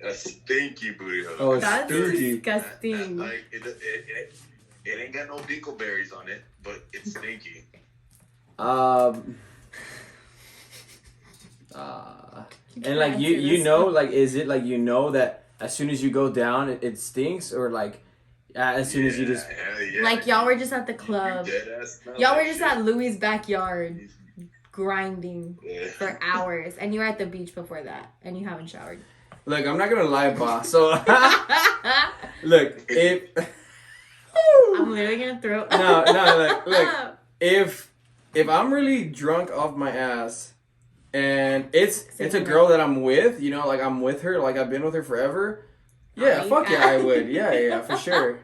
A stinky booty hole. Oh, That's stinky. disgusting. Like, it ain't got no dingleberries on it, but it's stinky. And like you know, like, is it like, you know, that as soon as you go down it stinks, or like as soon as you just Like, y'all were just at the club. Y'all were just at Louis' backyard grinding for hours, and you were at the beach before that, and you haven't showered. look, I'm not gonna lie, boss. So look, if I'm literally gonna throw. no, look, if I'm really drunk off my ass, and it's a girl that I'm with, you know, like I'm with her, like I've been with her forever. Yeah, fuck yeah, I would. Yeah, for sure.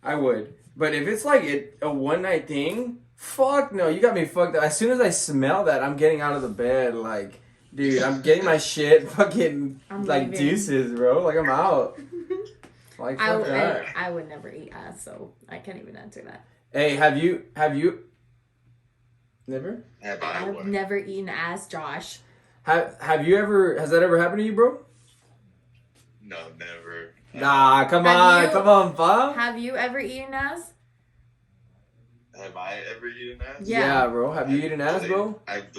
I would. But if it's like a one night thing, fuck no, you got me fucked up. As soon as I smell that, I'm getting out of the bed. Like, dude, I'm getting my shit fucking I'm like leaving. deuces, bro. Like, I'm out. Like, fuck that. I would never eat ass, so I can't even answer that. Hey, have you never? I've never eaten ass, Josh. Have you ever? Has that ever happened to you, bro? No, never. Nah, come Have on, you- pa. Have you ever eaten ass? Have I ever eaten ass? Yeah. Bro. Have you eaten ass, bro? I've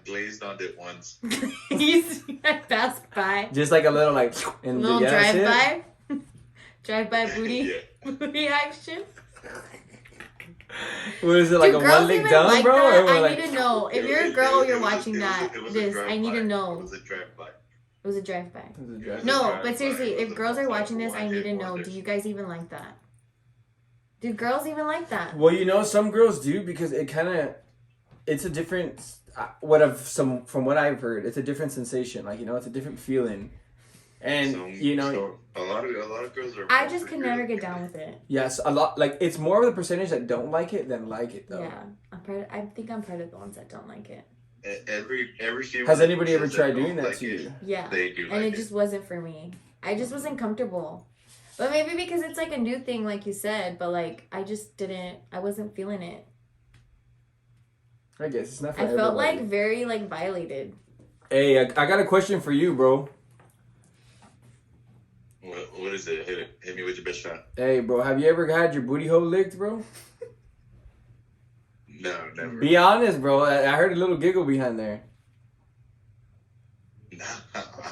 glazed on it once. I passed by. Just like a little like in Little the gas hit? drive-by? Drive-by booty? Yeah. Booty action? What is it, like Do a girls one lick even down, like bro? that? Or I like, need to know. If you're a girl, you're watching that. I need to know. It was a drive-by. It was a drive-by. It was a drive-by. No, but seriously, if girls are watching this, I need to know. Do you guys even like that? Do girls even like that? Well, you know, some girls do, because it kind of, it's a different, from what I've heard, it's a different sensation. Like, you know, it's a different feeling. And, you know, so a lot of girls are. I just could never get down with it. yes, a lot, like, it's more of the percentage that don't like it than like it, though. Yeah, I think I'm part of the ones that don't like it. every female. Has anybody ever says tried don't doing that like to it, you? Yeah. They do And like it just wasn't for me. I just wasn't comfortable. But maybe because it's like a new thing, like you said, but like I wasn't feeling it. I guess it's not for I felt everybody. like very like violated. Hey, I got a question for you, bro. What is it? Hit me with your best shot. Hey, bro, have you ever had your booty hole licked, bro? No, never. Be honest, bro. I heard a little giggle behind there. Nah,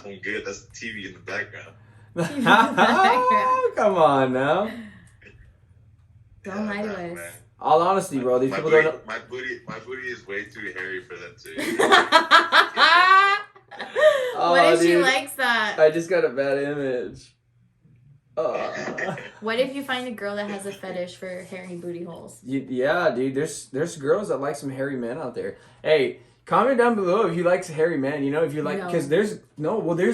I'm good. That's the TV in the background. Come on now. Don't lie to nah, us. man. All honesty, bro. These My people booty, don't know. my booty is way too hairy for them to. What if she dude. likes that? I just got a bad image. What if you find a girl that has a fetish for hairy booty holes? Yeah, dude. There's girls that like some hairy men out there. Hey, comment down below if you like hairy men. You know, if you like, because there's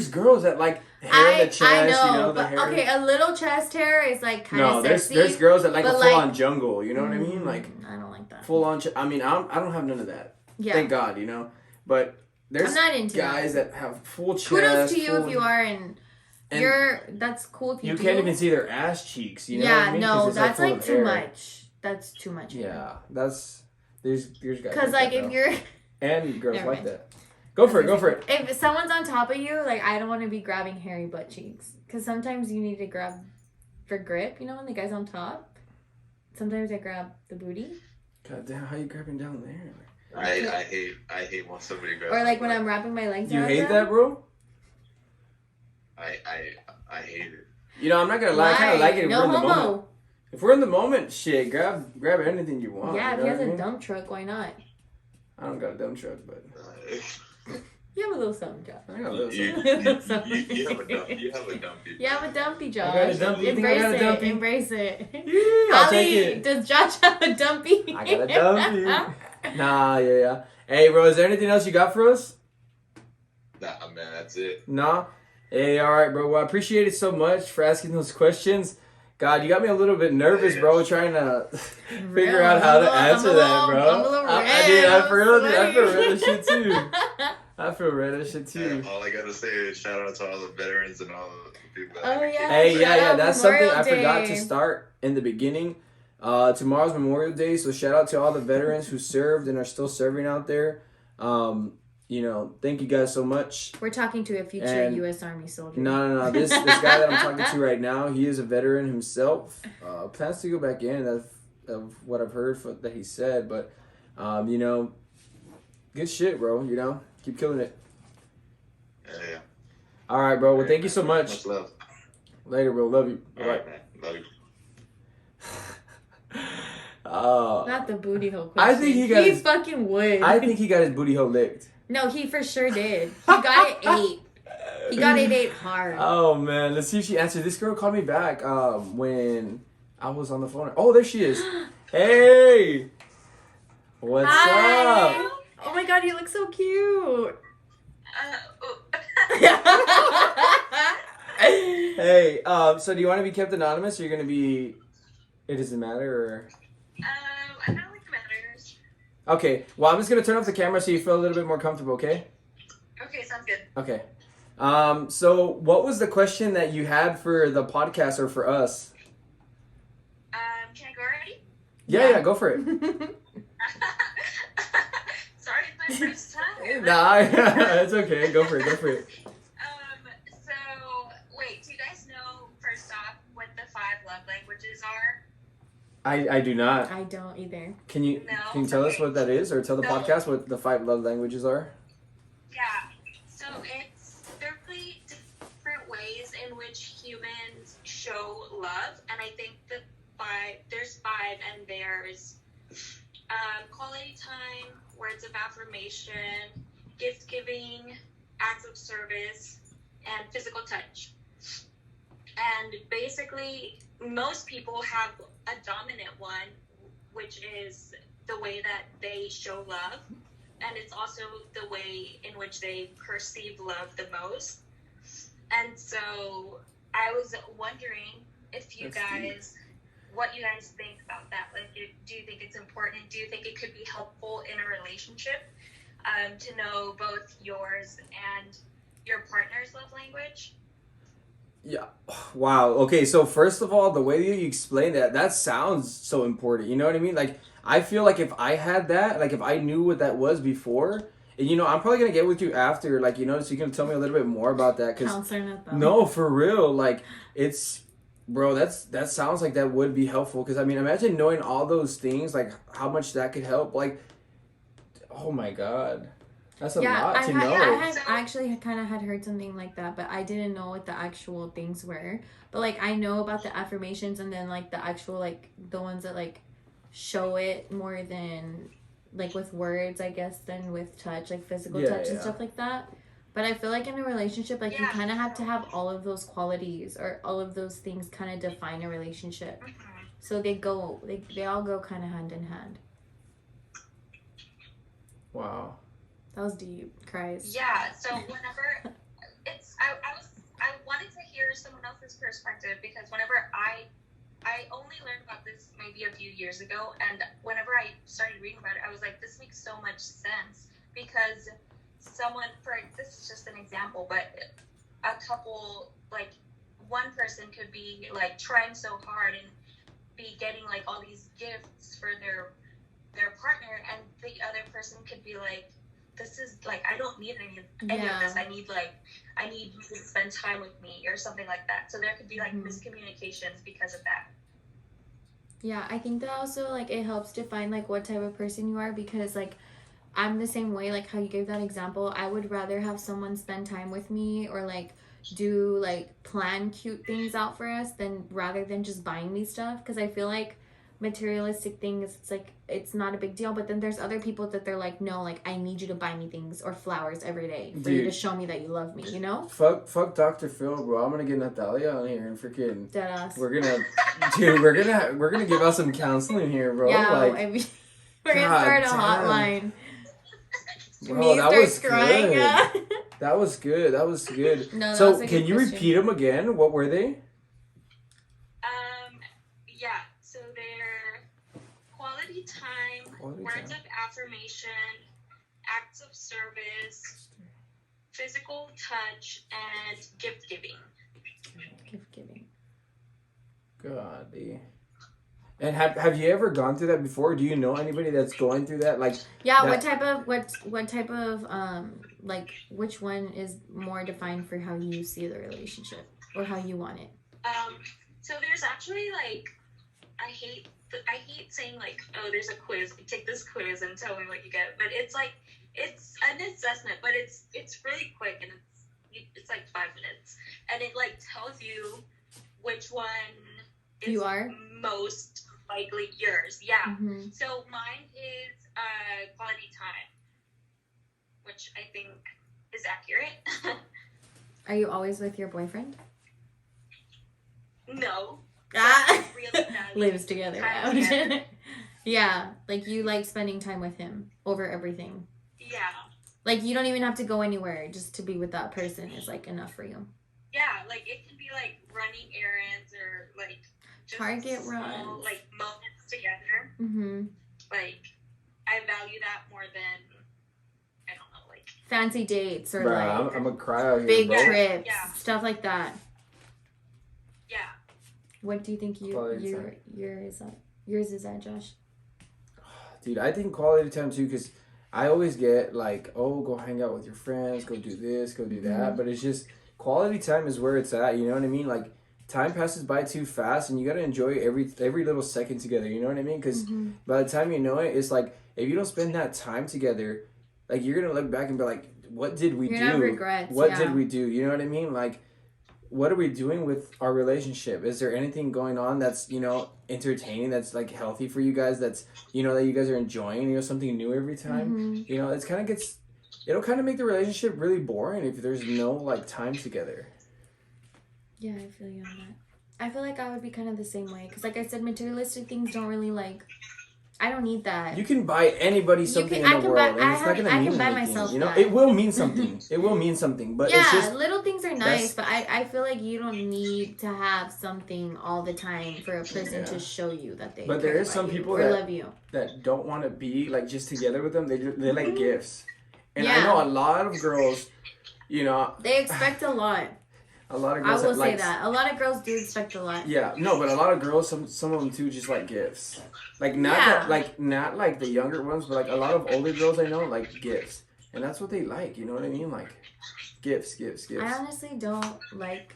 girls that like hair in the chest. I know, you know, the but hair. okay, a little chest hair is like kind of sexy. there's girls that like a but, full like, on jungle. You know what I mean? Like I don't like that. full on. I mean, I don't have none of that. Yeah. Thank God, you know. But there's I'm not into guys that have full chest. Kudos to you full, if you are, and that's cool if you You do. can't even see their ass cheeks. You know yeah, what I mean? 'Cause no, it's, that's full like of too hair. much. That's too much. Yeah, there's guys. Because like if you're and girls Never like mind. that. Go for it. If someone's on top of you, like I don't want to be grabbing hairy butt cheeks. Because sometimes you need to grab for grip. You know when the guy's on top. Sometimes I grab the booty. God damn, how you grabbing down there? I hate when somebody grabs. Or like my when butt. I'm wrapping my legs You around hate them. that, bro? I hate it. You know, I'm not gonna lie. I kind of like it if No we're in the moment. homo. If we're in the moment, shit, grab anything you want. Yeah, you if know he has what I a mean? dump truck, why not? I don't got a dump truck, but You have a little something, Josh. I got a little You something. have a dumpy. You have a dumpy, Josh. got a dumpy. You think I Embrace got a it. dumpy? Embrace it. I'll Ali, take it. does Josh have a dumpy? I got a dumpy. Nah, yeah. Hey, bro, is there anything else you got for us? Nah, man, that's it. Nah? Hey, alright, bro. Well, I appreciate it so much for asking those questions. God, you got me a little bit nervous, bro, trying to figure out how to answer that, bro. I'm a little red. I feel sweaty. red as shit, too. I feel red as shit, too. All I gotta say is shout out to all the veterans and all the people. Oh, yeah. Hey, Shout yeah, out that's something Memorial I forgot to Day. start in the beginning. Tomorrow's Memorial Day, so shout out to all the veterans who served and are still serving out there. You know, thank you guys so much. We're talking to a future And- U.S. Army soldier. No. This guy that I'm talking to right now, he is a veteran himself. Plans to go back in. Of what I've heard that he said, but you know, good shit, bro. You know, keep killing it. Yeah. All right, bro. Well, thank you so much. Much love. Later, bro. Love you. All right, man. Love you. Not the booty hole I question. think he got his- fucking would. I think he got his booty hole licked. No, he for sure did. He got it 8. He got it 8 hard. Oh man, let's see if she answers. This girl called me back when I was on the phone. Oh, there she is. Hey, what's Hi. up? Oh my god, you look so cute. Hey, so do you want to be kept anonymous, or you're gonna be? It doesn't matter, or? I don't like matters. Okay. Well, I'm just gonna turn off the camera so you feel a little bit more comfortable. Okay. Okay, sounds good. Okay. So what was the question that you had for the podcast or for us? Can I go already? Yeah, go for it. Sorry, it's my first time. Nah, it's okay. Go for it. So wait, do you guys know first off what the 5 love languages are? I do not. I don't either. Can you No? tell us Okay. what that is, or tell the No. podcast what the 5 love languages are? Yeah. So they're really different ways in which humans show love, and I think that there's 5, and there's quality time, words of affirmation, gift giving, acts of service, and physical touch. And basically, most people have a dominant one, which is the way that they show love, and it's also the way in which they perceive love the most. And so I was wondering if you guys, what you guys think about that. Like, do you think it's important? Do you think it could be helpful in a relationship? to know both yours and your partner's love language? Yeah. Wow. Okay. So first of all, the way that you explain that sounds so important. You know what I mean? Like, I feel like if I had that, like if I knew what that was before, and I'm probably gonna get with you after, like, so you can tell me a little bit more about that. Counselor, No, for real. Like, bro, that sounds like that would be helpful. Because I mean, imagine knowing all those things, like how much that could help. Like, oh my God. That's a lot to know. I actually kind of had heard something like that, but I didn't know what the actual things were. But like I know about the affirmations, and then like the actual like the ones that like show it more than like with words, I guess, than with touch, like physical touch and stuff like that. But I feel like in a relationship, like you kind of have to have all of those qualities or all of those things kind of define a relationship. So they all go kind of hand in hand. Wow. That was deep, Christ. Yeah, so whenever I wanted to hear someone else's perspective, because whenever I only learned about this maybe a few years ago, and whenever I started reading about it, I was like, this makes so much sense, because this is just an example, but a couple, like one person could be like trying so hard and be getting like all these gifts for their partner, and the other person could be like, this is like, I don't need any of this. I need you to spend time with me or something like that. So there could be like miscommunications because of that. Yeah, I think that also like it helps define like what type of person you are, because like I'm the same way, like how you gave that example. I would rather have someone spend time with me or like do like plan cute things out for us rather than just buying me stuff, because I feel like materialistic things, it's like it's not a big deal, but then there's other people that they're like, no, like I need you to buy me things or flowers every day for you to show me that you love me, Fuck Dr. Phil, bro. I'm gonna get Natalia on here and freaking deadass. we're gonna give out some counseling here, bro. Yeah, like, I mean, we're gonna start a hotline. Bro, that was crying. Good. That was good. No, so can you repeat them again? What were they? Yeah, so they're quality time, words of affirmation, acts of service, physical touch, and gift giving. God, and have you ever gone through that before? Do you know anybody that's going through that? Like, what type of like which one is more defined for how you see the relationship or how you want it? So there's actually like, I hate saying like, oh, there's a quiz, take this quiz and tell me what you get, but it's like, it's an assessment, but it's really quick, and it's like 5 minutes, and it like tells you which one is you are most likely yours. So mine is quality time, which I think is accurate. Are you always with your boyfriend? No. Really lives together. Yeah, like you like spending time with him over everything. Yeah. Like you don't even have to go anywhere, just to be with that person is like enough for you. Yeah, like it can be like running errands or like just Target small, runs, like moments together. Like I value that more than, I don't know, like fancy dates or Bro, like I'm gonna cry out here, big bro. trips, stuff like that. Yeah. What do you think yours is at, Josh? Dude, I think quality time too, because I always get like, oh, go hang out with your friends, go do this, go do that. But it's just quality time is where it's at. You know what I mean? Like time passes by too fast, and you gotta enjoy every little second together. You know what I mean? Because by the time you know it, it's like if you don't spend that time together, like you're gonna look back and be like, what did we do? Gonna have regrets, what did we do? You know what I mean? Like, what are we doing with our relationship? Is there anything going on that's, entertaining, that's like healthy for you guys, that's, that you guys are enjoying, something new every time? It'll kind of make the relationship really boring if there's no like time together. Yeah, I feel you on that. I feel like I would be kind of the same way, because like I said, materialistic things don't really like, I don't need that. You can buy anybody something in the world, and it's not going to mean anything. It will mean something. It will mean something, but it's just little things are nice. But I feel like you don't need to have something all the time for a person to show you that they. But there is some people that love you that don't want to be like just together with them. They like gifts, And Yeah. I know a lot of girls, you know, They expect a lot. a lot of I girls will that say like, that. A lot of girls do expect a lot. yeah, no, but a lot of girls, some of them too, just like gifts. Like not Yeah. that, like not like the younger ones, but like a lot of older girls I know like gifts, and that's what they like. You know what I mean? Like gifts. I honestly don't like.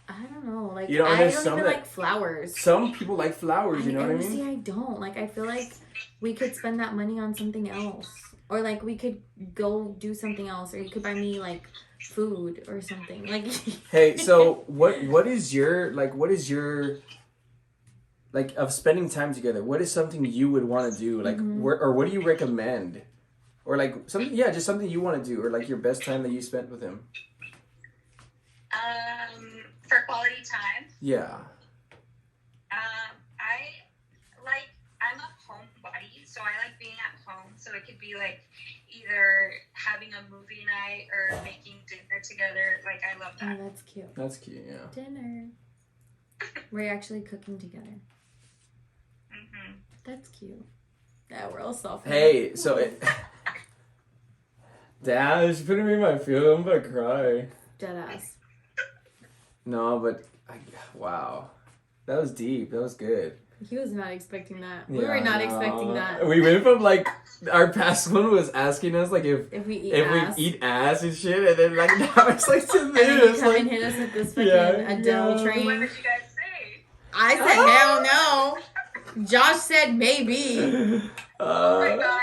I don't know. Like You know, and I there's don't some even that- like flowers. Some people like flowers. You know what I See, mean? I don't. Like I feel like we could spend that money on something else, or like we could go do something else, or you could buy me like food or something. Like Hey, so what is your like of spending time together? What is something you would want to do? Like or what do you recommend? Or like something, yeah, just something you want to do, or like your best time that you spent with him. For quality time, Yeah. I'm a homebody, so I like being at home. So it could be like either having a movie night or making dinner together. Like I love oh, that. that's cute. That's cute. Yeah. Dinner. We're actually cooking together. Mm-hmm. That's cute. Yeah, we're all soft. Hey, so it. Damn, it's putting me in my feelings. I'm gonna cry. Dead ass. No, but wow, that was deep. That was good. He was not expecting that. We Yeah, were not no. expecting that. We went from like our past one was asking us like if we eat if ass. we eat ass and shit, and then like now it's like to And then you this come like and hit us with this fucking Yeah, Adele yeah. train. What did you guys say? I said hell no. Josh said maybe. Oh my god.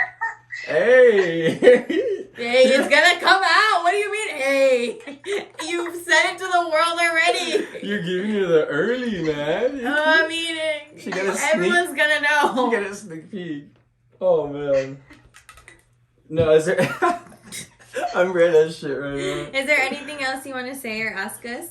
Hey. Hey, it's gonna come out. What do you mean, hey? You've said it to the world already. You're giving her the early, man. I mean, She got a everyone's gonna know. You got a sneak peek. Oh man. No, is there? I'm ready that shit right now. Is there anything else you want to say or ask us?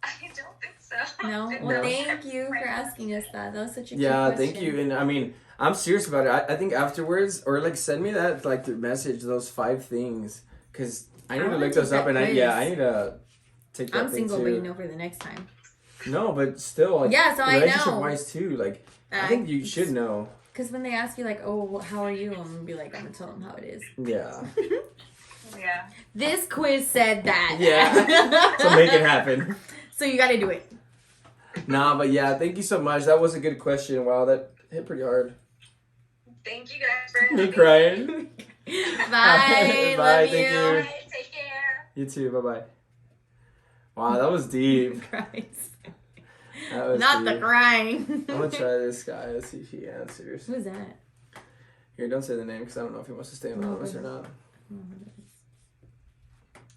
I don't think so. No? Well, thank you for asking us that. That was such a cute Yeah, question. thank you. And I mean, I'm serious about it. I think afterwards, or like send me that like the message, those 5 things, because I need to wanna look those take up, that and I quiz. need to take that I'm thing single, too. but you know for the next time. No, but still, like, Yeah, so I know. relationship wise too. Like, I think you should know. Because when they ask you, like, oh, how are you? I'm going to be like, I'm going to tell them how it is. Yeah. Yeah. This quiz said that. Yeah. So make it happen. So you got to do it. Nah, but yeah, thank you so much. That was a good question. Wow, that hit pretty hard. Thank you guys for Me having crying. Bye. Bye, Love thank you. you. Bye. Take care. You too. Bye bye. Wow, that was deep. Christ. That was Not the deep. crying. I'm gonna try this guy. Let's see if he answers. Who's that? Here, don't say the name because I don't know if he wants to stay anonymous or not.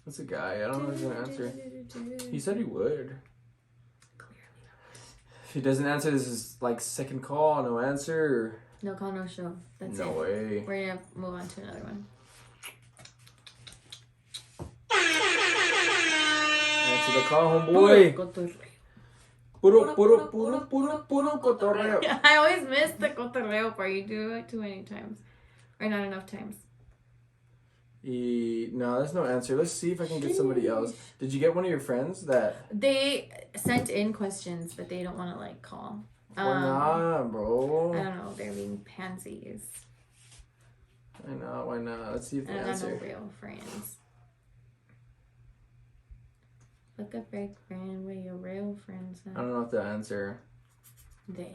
That's a guy. I don't know if he's gonna answer. He said he would. If he doesn't answer, this is like second call, no answer. No call, no show. That's No it. way. We're going to move on to another one. Answer the call, homeboy. Puro cotorreo. I always miss the cotorreo part. You do it too many times. Or not enough times. No, there's no answer. Let's see if I can get somebody else. Did you get one of your friends that? They sent in questions, but they don't want to, like, call. Why not, bro? I don't know. They're being pansies. I know. Why not? Let's see if they I don't know answer. real friends. Look a fake friend where your real friends I are. don't know if they'll answer. They.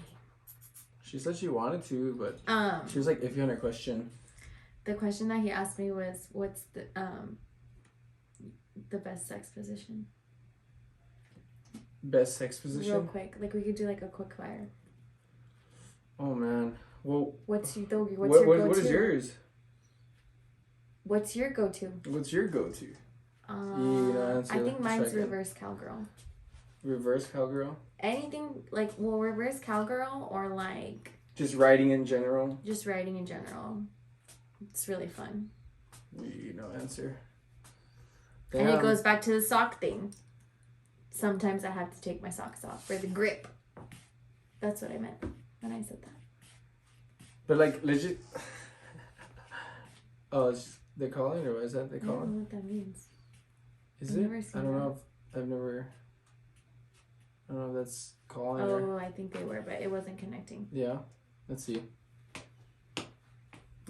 She said she wanted to, but she was like iffy on her question. The question that he asked me was, what's the best sex position? Best sex position? Real quick. Like, we could do, like, a quick fire. Oh, man. Well, What's your go-to? what is yours? What's your go-to? What's your go-to? I think mine's reverse cowgirl. Reverse cowgirl? Anything, like, well, reverse cowgirl or, like, Just writing in general? just writing in general. It's really fun. No answer. And it Damn. goes back to the sock thing. Sometimes I have to take my socks off for the grip. That's what I meant when I said that. But like legit. Oh, they're calling, or what is that they I don't know calling? what that means. Is I've it? never seen I don't that. know. I've never. I don't know if that's calling. Oh, I think they were, but it wasn't connecting. Yeah. Let's see.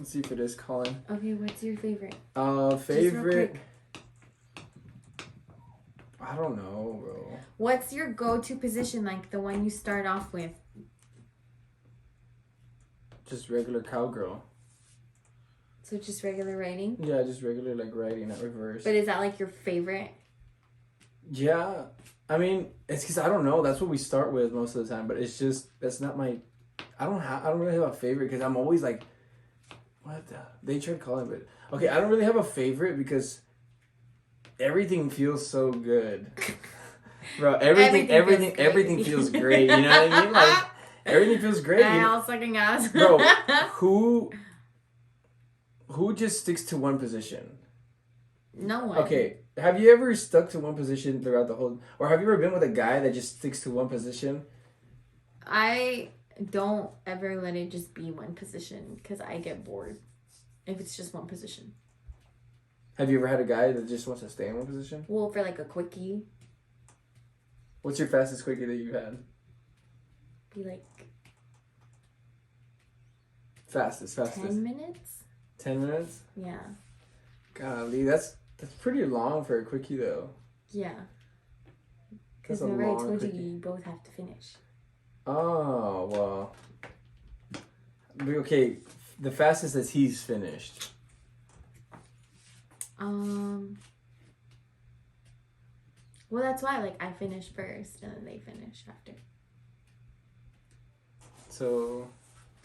Let's see if it is calling. Okay, what's your favorite? Favorite. I don't know, bro. What's your go-to position, like the one you start off with? Just regular cowgirl. So just regular writing? Yeah, just regular like writing, not reverse. But is that like your favorite? Yeah, I mean, it's because I don't know. That's what we start with most of the time. But it's just that's not my. I don't really have a favorite because I'm always like, what the? They tried calling, but okay. I don't really have a favorite because everything feels so good, bro. Everything feels great. You know what I mean? Like everything feels great. I all sucking ass, bro. Who just sticks to one position? No one. Okay, have you ever stuck to one position throughout the whole... Or have you ever been with a guy that just sticks to one position? I don't ever let it just be one position because I get bored if it's just one position. Have you ever had a guy that just wants to stay in one position? Well, for like a quickie. What's your fastest quickie that you've had? Be like... Fastest. 10 minutes? 10 minutes? Yeah. Golly, that's pretty long for a quickie though. Yeah. That's Because a remember I long told quickie. you both have to finish. Oh, well. Okay, the fastest that he's finished. Well, that's why, like, I finish first and then they finish after. So...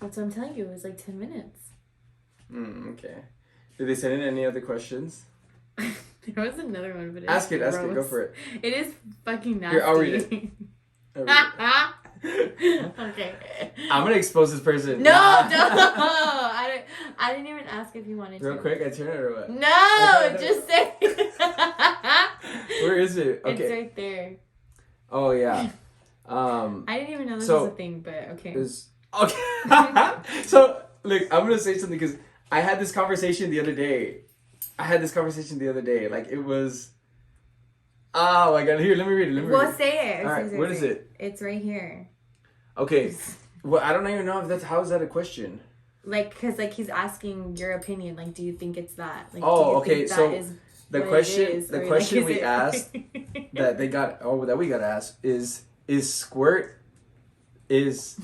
That's what I'm telling you. It was like 10 minutes. Okay. Did they send in any other questions? There was another one, but Ask it, go for it. It is fucking nasty. Here, I'll read it. Okay. I'm gonna expose this person. No, I didn't even ask if you wanted to. Real quick, I turn it or what? No, just say. Where is it? Okay. It's right there. Oh yeah. I didn't even know this was a thing, but okay. Okay. So look, I'm gonna say something because I had this conversation the other day. Like it was. Oh my god! Here, let me read it. Well, say it. All right, what is it? It's right here. Okay. Well, I don't even know if how is that a question? Like, cause like he's asking your opinion. Like, do you think it's that? Like, oh, do you okay. think So that is the what question, it is, the or, question like, we asked that we got asked is squirt is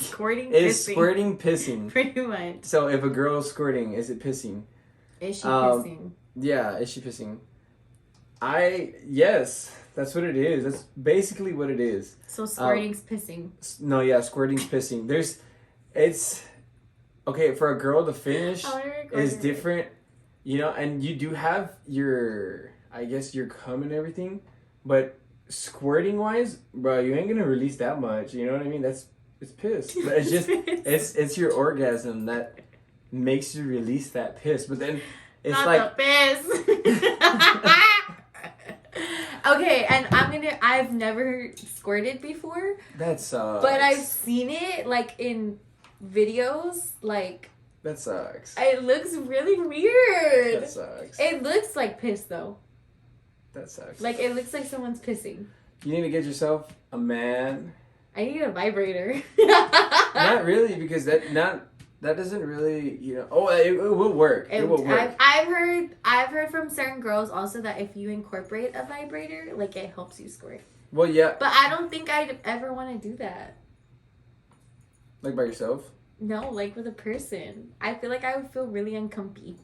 squirting is pissing. squirting pissing? Pretty much. So if a girl's squirting, is it pissing? Is she pissing? Yeah, is she pissing? Yes, that's what it is. That's basically what it is. So squirting's pissing. No, yeah, squirting's pissing. It's okay for a girl to finish is different, you know, and you do have your cum and everything, but squirting wise, bro, you ain't gonna release that much. You know what I mean? It's piss. It's just it's your orgasm that makes you release that piss, but then it's not like the piss. Okay, and I've never squirted before. That sucks. But I've seen it like in videos, like that sucks. it looks really weird. That sucks. It looks like piss though. That sucks. Like it looks like someone's pissing. You need to get yourself a man. I need a vibrator. Not really, because that doesn't really, you know. Oh, it will work. It will work. I've heard from certain girls also that if you incorporate a vibrator, like it helps you squirt. Well, yeah. But I don't think I'd ever want to do that. Like by yourself? No, like with a person. I feel like I would feel really uncomfy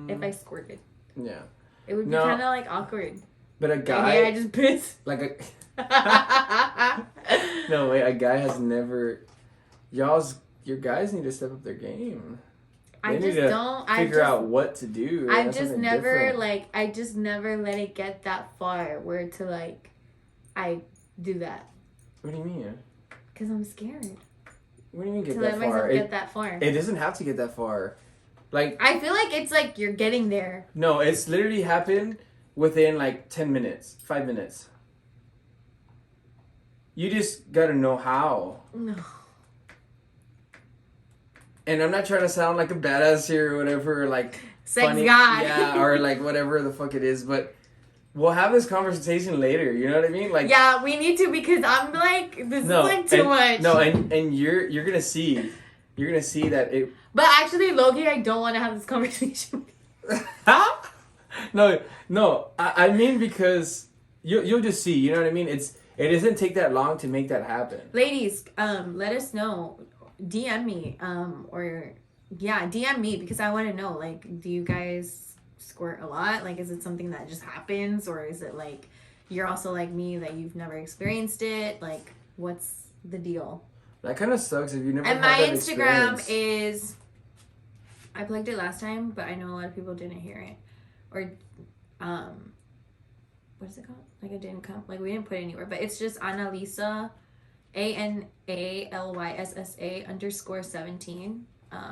if I squirted. Yeah. It would be kind of like awkward. But a guy. Yeah, I just piss. Like no, wait. A guy has never. Your guys need to step up their game. They need to figure out what to do. I just never let it get that far where to like I do that. What do you mean? Because I'm scared. What do you mean get to that let far? myself get that far. It doesn't have to get that far. Like I feel like it's like you're getting there. No, it's literally happened within like 10 minutes, 5 minutes. You just gotta know how. No. And I'm not trying to sound like a badass here or whatever, like Sex funny, God. yeah, or like whatever the fuck it is. But we'll have this conversation later. You know what I mean? Like yeah, we need to because I'm like this is like too much. No, and you're gonna see you're gonna see that it. But actually, Loki, I don't want to have this conversation. No. I mean because you'll just see. You know what I mean? It doesn't take that long to make that happen. Ladies, let us know. DM me, or yeah, DM me because I want to know. Like, do you guys squirt a lot? Like, is it something that just happens, or is it like you're also like me that you've never experienced it? Like, what's the deal? That kind of sucks if you never. And had my that Instagram experience. is. I plugged it last time, but I know a lot of people didn't hear it, or what is it called? Like it didn't come. Like we didn't put it anywhere, but it's just Analyssa, ANALYSSA _17,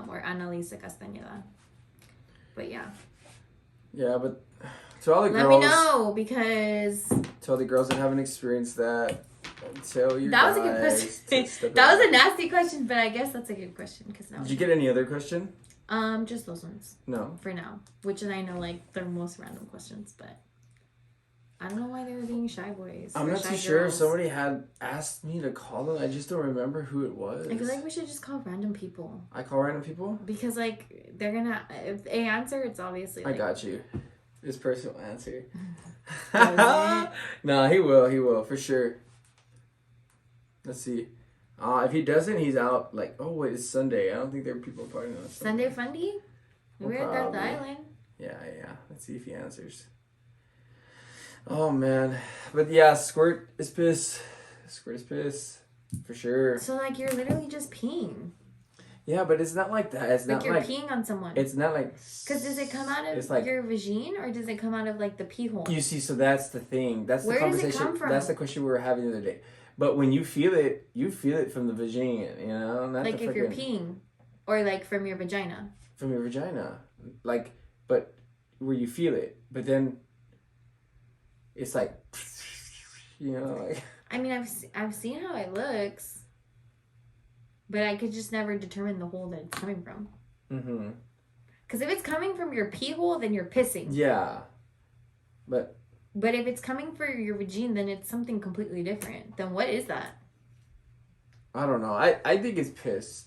or Analyssa Castañeda. But yeah. Yeah, but to all the Let girls. me know because. To all the girls that haven't experienced that, tell you. That was a good question. That was a nasty question, but I guess that's a good question because now. Did you get any other question? Just those ones. No. For now, which I know like they're most random questions, but I don't know why they were being shy boys. I'm or not shy too sure. girls. Somebody had asked me to call them. I just don't remember who it was. I feel like we should just call random people I call random people? because like they're gonna if they answer, it's obviously. Like, I got you. This person will answer. Does it? No, he will. He will for sure. Let's see. If he doesn't, he's out. Like, oh wait, it's Sunday. I don't think there are people partying on Sunday Fundy. Well, We're at probably. the island. Yeah. Let's see if he answers. Oh man, but yeah, squirt is piss. Squirt is piss for sure. So like you're literally just peeing. Yeah, but it's not like that. It's Like not you're like. peeing on someone. It's not like. Because does it come out of It's like- your vagine or does it come out of like the pee hole? You see, so that's the thing. That's Where the does it conversation. come from? That's the question we were having the other day. But when you feel it from the vagina, you know, not Like the if you're freaking- peeing, or like from your vagina. from your vagina, like, but where you feel it, but then it's like, you know, like. I mean, I've seen how it looks, but I could just never determine the hole that it's coming from. Mm-hmm. Because if it's coming from your pee hole, then you're pissing. Yeah, but But if it's coming for your vagina, then it's something completely different. Then what is that? I don't know. I think it's piss.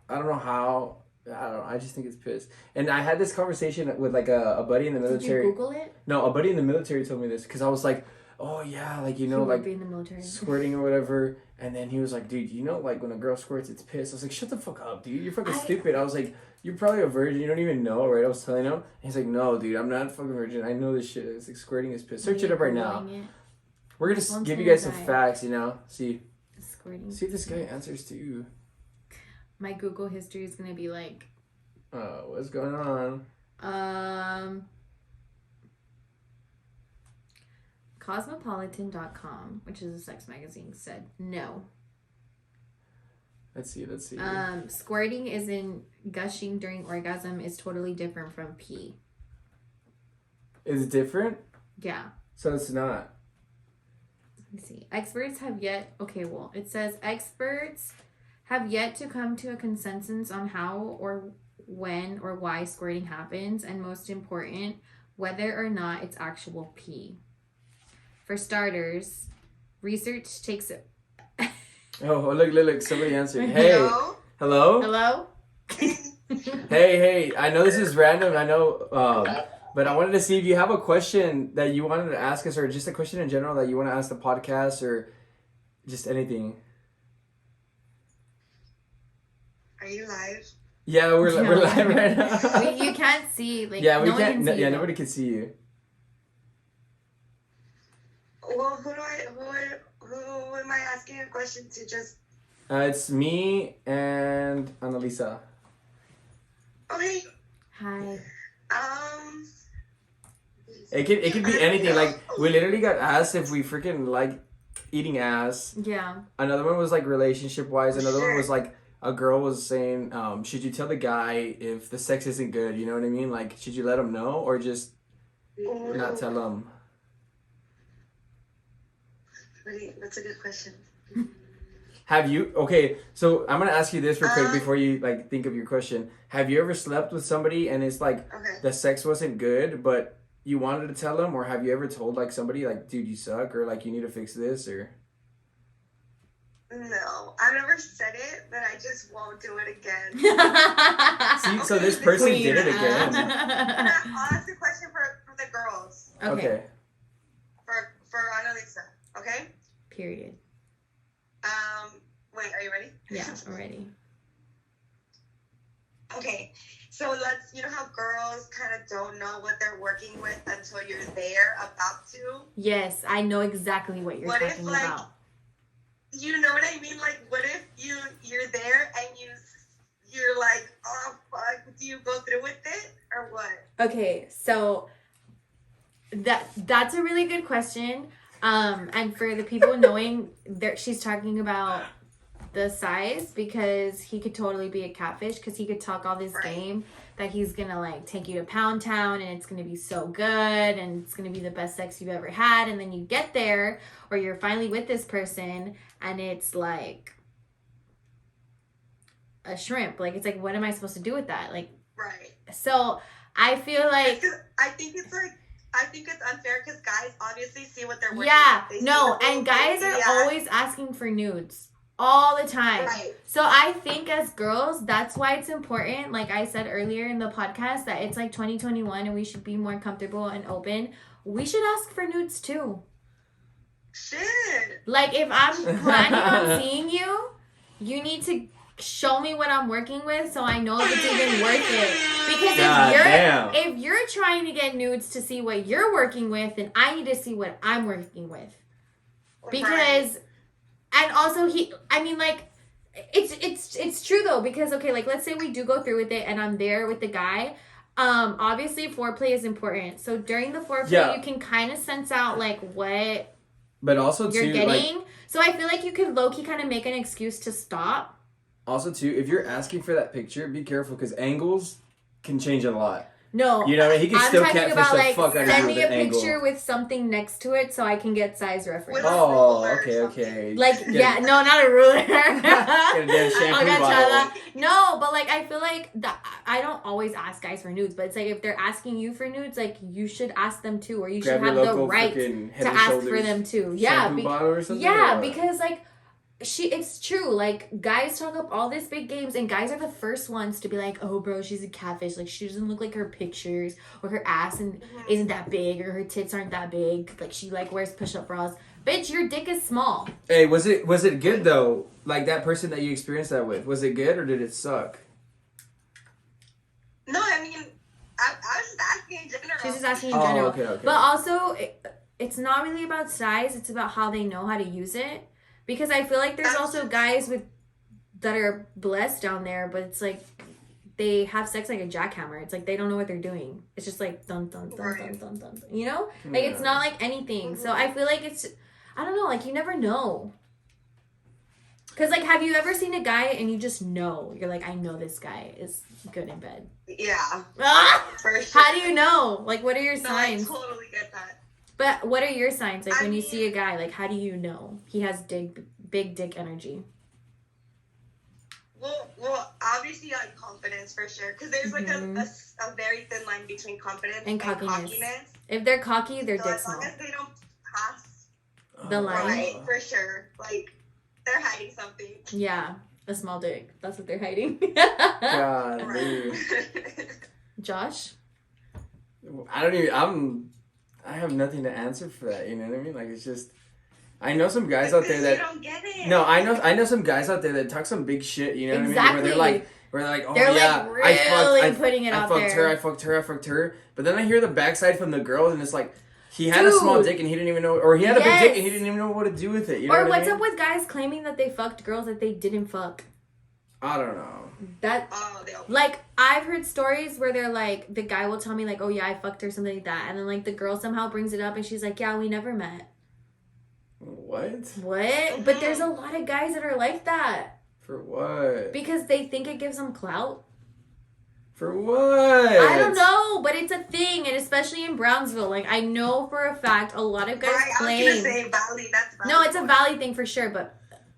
I don't know how. I don't know. I just think it's piss. And I had this conversation with like a buddy in the military. Did you Google it? No, a buddy in the military told me this because I was like, oh yeah, like you know, He would like be in the military. squirting or whatever. And then he was like, dude, you know, like when a girl squirts, it's piss. I was like, shut the fuck up, dude. You're fucking stupid. I was like, you're probably a virgin. You don't even know, right? I was telling him. And he's like, no, dude, I'm not a fucking virgin. I know this shit. It's like squirting is piss. Search it up right now. Googling it. We're gonna One give you time guys some I- facts, you know. See Squirting. if this guy answers too. My Google history is gonna be like, What's going on? Cosmopolitan.com, which is a sex magazine, said no. Let's see. Squirting isn't gushing during orgasm is totally different from pee. Is it different? Yeah. So it's not. Let me see. Experts have yet. Okay, well, it says experts have yet to come to a consensus on how or when or why squirting happens, and most important, whether or not it's actual pee. For starters, research takes it. Oh, look! Somebody answered. Hey, Hello? hello. Hello? Hey! I know this is random. I know, but I wanted to see if you have a question that you wanted to ask us, or just a question in general that you want to ask the podcast, or just anything. Are you live? Yeah, we're live right now. You can't see. Like, Yeah, we no one can't. can see you, Nobody can see you. Well, who am I asking a question to? Just It's me and Analyssa. okay. Hi. It could be anything. Like we literally got asked if we freaking like eating ass. Yeah. Another one was like relationship wise. Another one was like a girl was saying, should you tell the guy if the sex isn't good? You know what I mean? Like, should you let him know or just not tell him? That's a good question. Have you? Okay, so I'm gonna ask you this real quick before you like think of your question. Have you ever slept with somebody and it's like the sex wasn't good, but you wanted to tell them, or have you ever told like somebody like, dude, you suck, or like you need to fix this, or? No, I've never said it, but I just won't do it again. See, so this person did it again. I'll ask a question for the girls. Okay. For Analyssa, okay? Period. Wait, are you ready? Yeah, already. Okay, so you know how girls kind of don't know what they're working with until you're there, about to? Yes, I know exactly what you're talking about. You know what I mean? Like, what if you're there and you're like, oh fuck, do you go through with it or what? Okay, so that's a really good question. And for the people knowing, she's talking about the size, because he could totally be a catfish, because he could talk all this game that he's gonna like take you to Pound Town and it's gonna be so good and it's gonna be the best sex you've ever had, and then you get there or you're finally with this person and it's like a shrimp. Like, it's like, what am I supposed to do with that? Like, so I feel like I think it's unfair because guys obviously see what they're working with. And guys are always asking for nudes all the time. So I think as girls, that's why it's important, like I said earlier in the podcast, that it's like 2021 and we should be more comfortable and open. We should ask for nudes too. Shit. Like, if I'm planning on seeing you, you need to show me what I'm working with so I know if it's even worth it. Because if you're trying to get nudes to see what you're working with, then I need to see what I'm working with. Because and also it's true though, because okay, like let's say we do go through with it and I'm there with the guy. Obviously foreplay is important. So during the foreplay you can kind of sense out like what you're getting. So I feel like you could low-key kind of make an excuse to stop. Also, too, if you're asking for that picture, be careful because angles can change a lot. No, you know, he can still catfish the fuck out of you. Send me a picture with something next to it so I can get size reference. Oh, okay. Like, no, not a ruler. Get a damn shampoo bottle. No, but like, I feel like I don't always ask guys for nudes, but it's like if they're asking you for nudes, like you should ask them too, or you should have the right to ask for them too. Yeah, because like. It's true, like guys talk up all this big games and guys are the first ones to be like, oh bro, she's a catfish, like she doesn't look like her pictures, or her ass isn't that big, or her tits aren't that big, like she like wears push-up bras. Bitch, your dick is small. Hey, was it good though? Like that person that you experienced that with, was it good or did it suck? No, I mean I was just asking in general. She's just asking in general. Okay. But also it's not really about size, it's about how they know how to use it. Because I feel like there's also guys that are blessed down there, but it's like they have sex like a jackhammer. It's like they don't know what they're doing. It's just like dun dun dun dun dun dun. You know, like it's not like anything. So I feel like I don't know. Like you never know. Cause like, have you ever seen a guy and you just know? You're like, I know this guy is good in bed. Yeah. For sure. How do you know? Like, what are your signs? I totally get that. But what are your signs? Like when you see a guy, like how do you know he has big dick energy? Well, obviously like confidence for sure, because there's like a very thin line between confidence and cockiness. If they're cocky, their dick's small. As long as they don't pass the line, right, for sure. Like they're hiding something. Yeah, a small dick. That's what they're hiding. God, dude. Josh, I have nothing to answer for that. You know what I mean? Like it's just, I know some guys out there that you don't get it. No, I know some guys out there that talk some big shit. You know what I mean? Where they're like, oh they're yeah, like really putting it out there. I fucked her. But then I hear the backside from the girls, and it's like he had a small dick and he didn't even know, or he had a big dick and he didn't even know what to do with it. You know or what I mean? What's up with guys claiming that they fucked girls that they didn't fuck? I don't know. Like, I've heard stories where they're like, the guy will tell me like, oh yeah, I fucked her, something like that. And then like the girl somehow brings it up and she's like, yeah, we never met. What? But there's a lot of guys that are like that. For what? Because they think it gives them clout. For what? I don't know, but it's a thing, and especially in Brownsville. Like, I know for a fact a lot of guys claim. I was gonna say Valley, that's Valley. No, it's a Valley thing for sure, but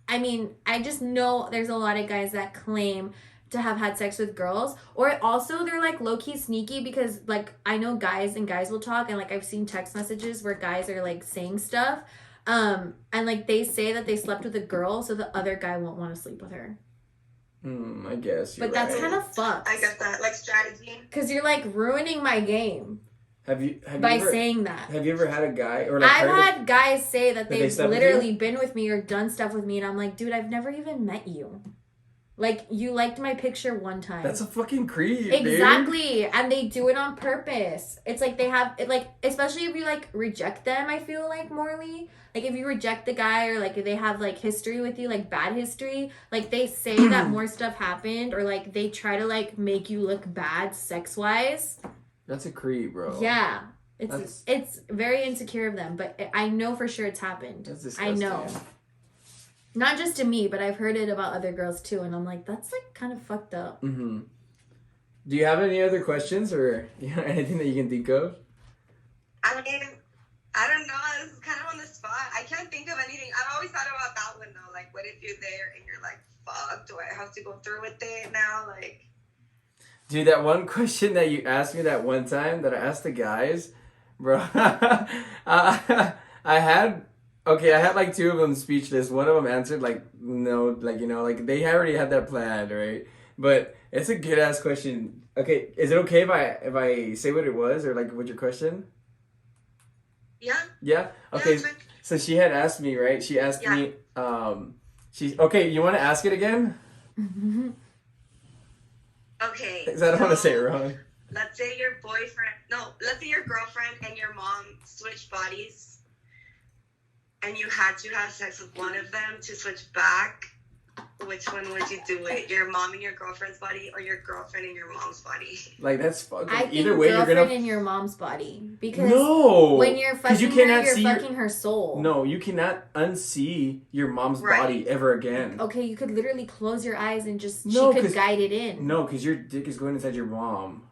I mean, I just know there's a lot of guys that claim to have had sex with girls, or also they're like low-key sneaky, because like I know guys will talk, and like I've seen text messages where guys are like saying stuff And like they say that they slept with a girl, so the other guy won't want to sleep with her. I guess. But that's kind of fucked. I get that, like strategy. Because you're like ruining my game Have you by ever, saying that. Have you ever had a guy or like I've heard of- had guys say that they they've slept with literally you? been with me or done stuff with me, and I'm like, dude, I've never even met you. Like, you liked my picture one time. That's a fucking creep, Exactly. And they do it on purpose. It's like they have it, like, especially if you like reject them, I feel like morally. Like if you reject the guy or like if they have like history with you, like bad history, like they say that more stuff happened or like they try to like make you look bad sex wise. That's a creep, bro. Yeah. It's very insecure of them, but I know for sure it's happened. That's disgusting. I know. Not just to me, but I've heard it about other girls too, and I'm like, that's like kind of fucked up. Mm-hmm. Do you have any other questions or anything that you can think of? I mean, I don't know. This is kind of on the spot. I can't think of anything. I've always thought about that one though. Like, what if you're there and you're like, fuck, do I have to go through with it now? Like, Dude, that one question that you asked me that one time that I asked the guys, bro, I had like two of them speechless. One of them answered like, no, like, you know, like they already had that planned, right? But it's a good ass question. Okay, is it okay if I say what it was or like what's your question? yeah. Yeah? Okay, Yeah, so she had asked me, right? She asked me, okay, you want to ask it again? Okay. Because I don't want to say it wrong. Let's say let's say your girlfriend and your mom switched bodies and you had to have sex with one of them to switch back. Which one would you do it? Your mom in your girlfriend's body or your girlfriend in your mom's body? Like, that's fucking... I think Either way, you're girlfriend gonna... in your mom's body. Because No! when you're fucking you her, cannot you're see fucking her soul. No, you cannot unsee your mom's Right. body ever again. Okay, you could literally close your eyes and just, No, she could 'cause- guide it in. No, because your dick is going inside your mom.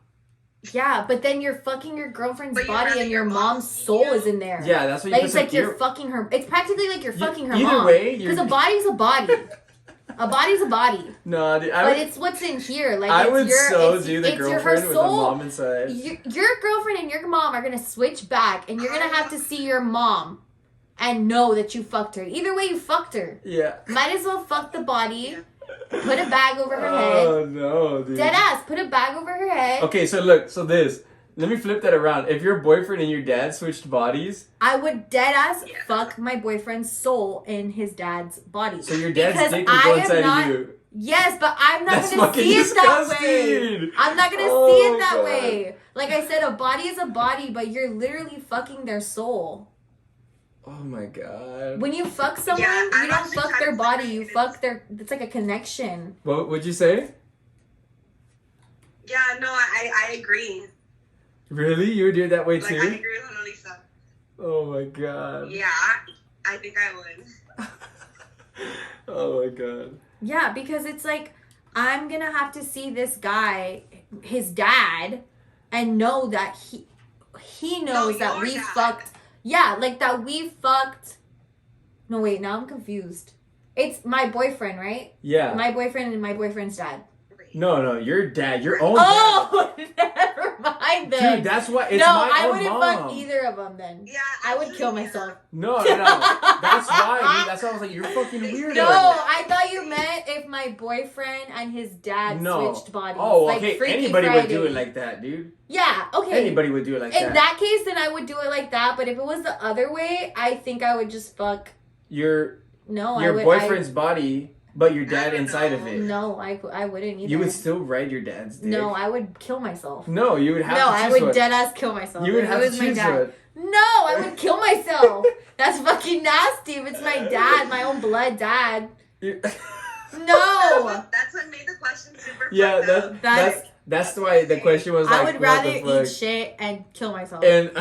Yeah, but then you're fucking your girlfriend's But you're body having and your your mom mom's see soul you? is in there. Yeah, that's what you Like, put it's some like you're ear- fucking her. It's practically like you're fucking her either mom. way, Because a body's a body. A body's a body. No, dude, But it's what's in here. Like, I it's would your, so it's, do the it's your, her girlfriend with the soul. mom inside. Your girlfriend and your mom are going to switch back, and you're going to have to see your mom and know that you fucked her. Either way, you fucked her. Yeah. Might as well fuck the body, put a bag over her Oh, head. no, dude. Dead ass, put a bag over her head. Okay, so look, let me flip that around. If your boyfriend and your dad switched bodies, I would dead ass fuck my boyfriend's soul in his dad's body. so your dad's Because dick would I go am inside not- of you. Yes, but I'm not That's gonna fucking see it that way. disgusting. I'm not gonna Oh, see it that God. way. Like I said, a body is a body, but you're literally fucking their soul. Oh my god. When you fuck someone, Yeah, you I'm don't actually fuck kind their of body. agreeing. You fuck their. It's like a connection. What would you say? Yeah, no, I agree. Really? You would do it that way Like, too? I agree with Analyssa. Oh my god. Yeah, I think I would. Oh my god. Yeah, because it's like I'm gonna have to see this guy, his dad, and know that he knows No, that your we dad. fucked. Yeah, like that we fucked. No, wait, now I'm confused. It's my boyfriend, right? Yeah. My boyfriend and my boyfriend's dad. No, your dad, your own dad. Oh, never mind then. Dude, that's why it's no, my I own wouldn't mom. fuck either of them then. Yeah, I would kill actually, myself. No. That's why, dude. That's why I was like, you're fucking weird. No, I thought you meant if my boyfriend and his dad No. switched bodies. Oh, like okay. Freaky Anybody would do Friday. it like that, dude. Yeah, okay. Anybody would do it like In that. that case, then I would do it like that. But if it was the other way, I think I would just fuck. Your I would. boyfriend's body, but your dad don't inside know. of it. No, I wouldn't either. You would still ride your dad's dick. No, I would kill myself. No, you would have No, to I choose would one. dead ass kill myself. You would if have it to was my choose dad. one. No, I would kill myself. That's fucking nasty. If it's my dad, my own blood dad. You- No. That's what made the question super Yeah, fucked up. that's why the question was like, I would what rather the fuck? eat shit and kill myself. And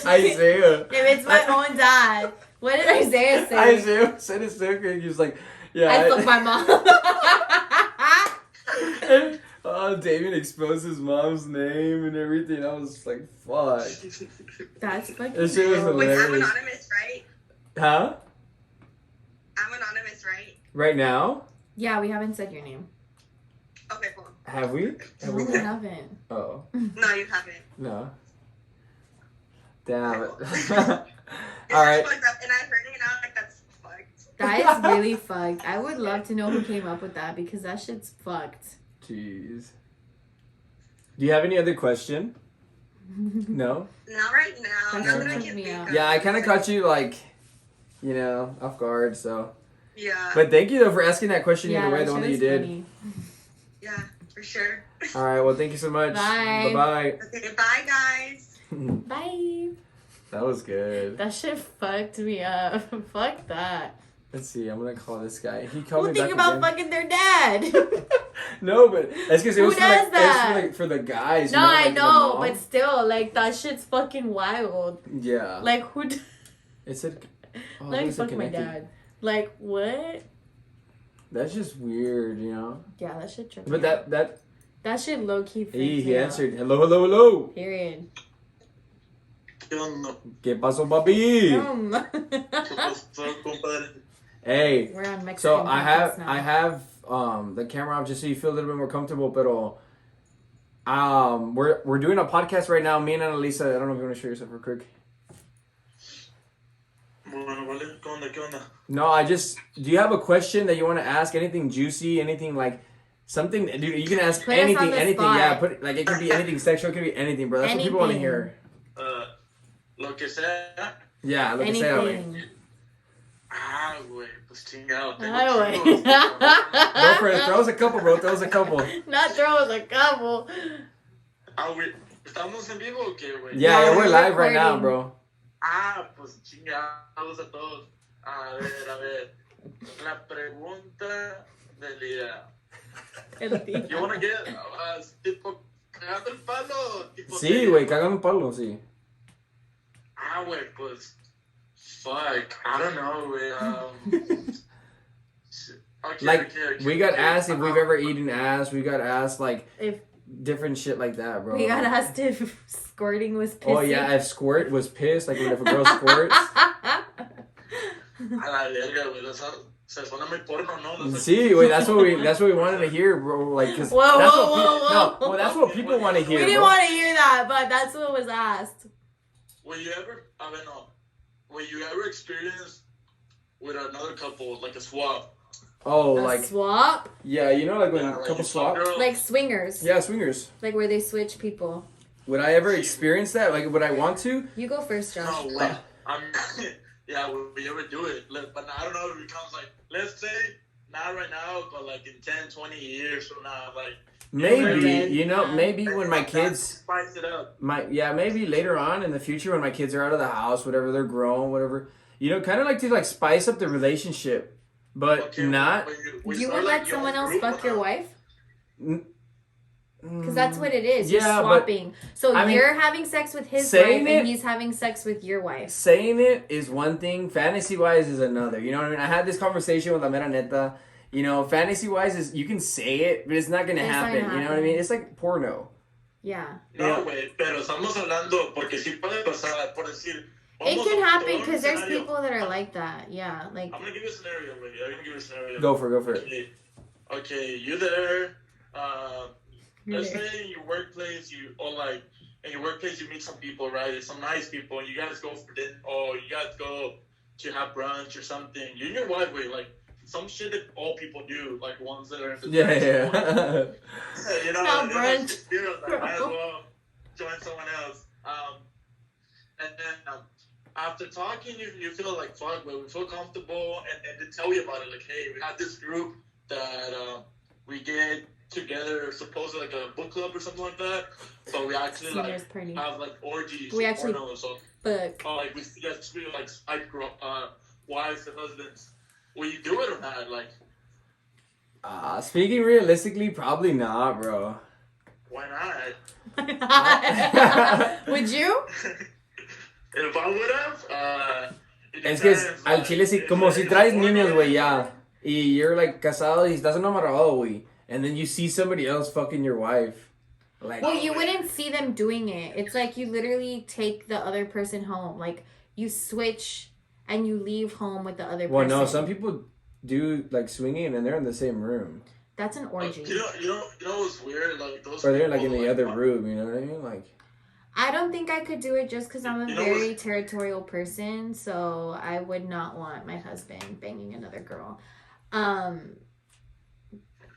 Isaiah. If it's my own dad. What did Isaiah say? Isaiah said it so good. He was like, yeah. I fuck my mom. And Damien exposed his mom's name and everything. I was like, fuck. That's fucking This shit was gross. Wait, I'm hilarious. anonymous, right? Huh? I'm anonymous, right? Right now? Yeah, we haven't said your name. Okay, cool. Have we? No, we haven't. Oh, No, you haven't. no. Damn it. It's All right. fucked up, and I heard it, and I was like, that's fucked. That is really fucked. I would love to know who came up with that because that shit's fucked. Jeez. Do you have any other question? No? Not right now. That Not that I tripped can me think out. of. Yeah, I kind of caught you, like, you know, off guard, so. Yeah. But thank you, though, for asking that question Yeah, either way, that the one that shit you was did. funny. Yeah, for sure. All right, well, thank you so much. Bye. Bye-bye. Okay, bye, guys. Bye. That was good. That shit fucked me up. Fuck that. Let's see, I'm going to call this guy. He called Who me think back about again. fucking their dad? No, but that's because it Who was for, does like, that? it's for the guys. No, you know, I like, the know, mom. but still, like, that shit's fucking wild. Yeah. Like, who... It said... Oh, Let me who's it fuck my connected? dad. Like, what? That's just weird, you know? Yeah, that shit tripped But me out. that... Shit low-key freaked He me out. answered. Hello, hello, hello. Period. ¿Qué onda? ¿Qué pasó, papi? ¿Qué pasó, compadre? Hey. We're on Mexican So I podcasts now. have the camera off just so you feel a little bit more comfortable, pero we're doing a podcast right now, me and Analyssa. I don't know if you want to show yourself real quick. Bueno, vale. ¿Qué onda? ¿Qué onda? No, do you have a question that you want to ask? Anything juicy, anything like something, dude, you can ask Put us on anything, the anything. spot. Yeah, like it could be anything sexual, it could be anything, bro. That's what people want to Anything. hear. Lo que sea. Yeah, lo que sea, güey. Anything. Ah, güey. Pues chingado. Tengo Ay, chingos. güey. Go for it. Throw us a couple, bro. Throw us a couple. Not throw us a couple. Ah, güey. ¿Estamos en vivo o qué, güey? Yeah, we're we're live right now, recording. bro. Ah, pues chingados a todos. A ver. La pregunta del día. You wanna get, tipo, cagando el palo? Tipo, Sí, güey, cagando un palo, sí. Ah, güey, pues, fuck, I don't know, güey. Okay, Like, okay. we got asked if we've ever eaten ass. We got asked, like, If different shit like that, bro. we got asked if squirting was pissy. Oh, yeah, if squirt was pissed, like, if a girl squirts. A la verga, güey, se suena muy porno, ¿no? See, wait, that's what we wanted to hear, bro. Like, cause Whoa, that's whoa, what people, whoa, no, whoa. well, that's what people want to hear. We didn't bro. want to hear that, but that's what was asked. Will you ever, I don't know, will you ever experience with another couple, like a swap? Oh, A like, swap? yeah, you know, like when Yeah, like couple you swap. girl- Like swingers. Yeah, swingers. Like where they switch people. Would I ever experience that? Like, would I want to? You go first, Josh. No, wait. Yeah, will we ever do it? But I don't know if it becomes like, let's say, not right now, but like in 10, 20 years from now, like. Maybe, Yeah. you know, maybe when my kids, Spice it up. maybe later on in the future when my kids are out of the house, whatever, they're grown, whatever, you know, kind of like to like spice up the relationship, but Okay, not. when You start, would like, let someone young else group fuck your now. wife? Because Because that's what it is. You're Yeah, but- swapping. So I mean, you're having sex with his wife saying and it- he's having sex with your wife. saying it is one thing, fantasy wise is another. You know what I mean? I had this conversation with La Mera Neta. You know, fantasy wise is you can say it, but it's not gonna It's not happen. gonna You know what I mean? It's like porno. Yeah. No, güey, pero estamos hablando porque sí puede pasar, por decir. It vamos can a- happen te voy a dar un because there's escenario. people that are like that. Yeah. Like, I'm gonna give you a scenario, güey. I'm gonna give you a scenario. Go for it. Okay, you there. Let's say in your workplace, in your workplace you meet some people, right? There's some nice people, and you guys go for dinner, or you guys go to have brunch or something. You and your wife, wait, like some shit that all people do, like ones that are in the Yeah. you know, Not and then, brunch. like, experience, like, might as well join someone else. And then after talking, you feel like fuck, but we feel comfortable, and they tell you about it, like, hey, we have this group that we get together, supposedly like a book club or something like that, but we actually seniors like party. have like orgies, We or actually- porno or something. Fuck. Like we like Skype wives and husbands. Will you do it or not? Like, Speaking realistically, probably not, bro. why not? Would you? If I would have, Es que al chile sí, como si traes niños, güey, ya. Y you're like casado y estás enamorado, güey. And then you see somebody else fucking your wife. Like, Well, you wouldn't see them doing it. It's like you literally take the other person home. Like you switch and you leave home with the other well, person. no, some people do like swinging and they're in the same room. That's an orgy. You know what's weird? Like those. Or they're like in people, the other my- room, you know what I mean? Like, I don't think I could do it just because I'm a You know very territorial person, so I would not want my husband banging another girl.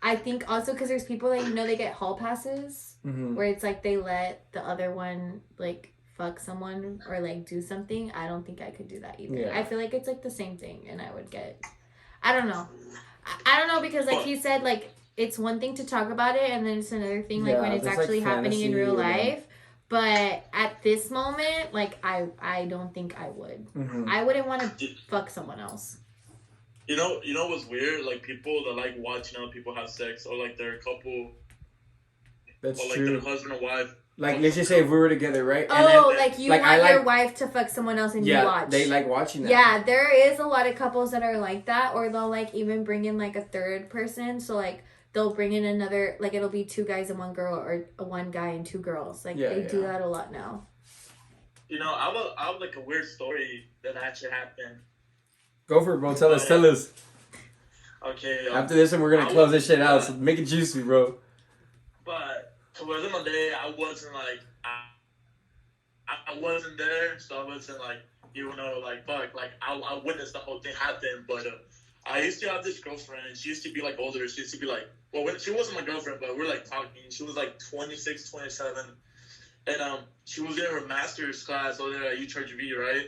I think also because there's people that, you know, they get hall passes where it's like they let the other one like fuck someone or like do something. I don't think I could do that either. Yeah. I feel like it's like the same thing, and I would get, I don't know. I don't know, because like he said, like it's one thing to talk about it, and then it's another thing like when it's actually like happening in real life. But at this moment, like I don't think I would. I wouldn't want to fuck someone else. You know what's weird? Like people that like watching other people have sex, or like their couple, That's or like true. their husband or wife. Like, let's just say if we were together, right? Oh, and then, like you like, want your wife to fuck someone else and you watch. They like watching that. Yeah, there is a lot of couples that are like that, or they'll like even bring in like a third person. So like they'll bring in another, like it'll be 2 guys and 1 girl, or one guy and 2 girls. Like they do that a lot now. You know, I have like a weird story that actually happened. Go for it, bro. Tell us. Okay. After this one, we're gonna close this shit out. So make it juicy, bro. But towards the day, I wasn't like I wasn't there, so I wasn't like, you know, like fuck, like I witnessed the whole thing happen. But I used to have this girlfriend, and she used to be like older. She used to be like, well, she wasn't my girlfriend, but we're like talking. She was like 26, 27, and she was in her master's class over there at UChargeV, right?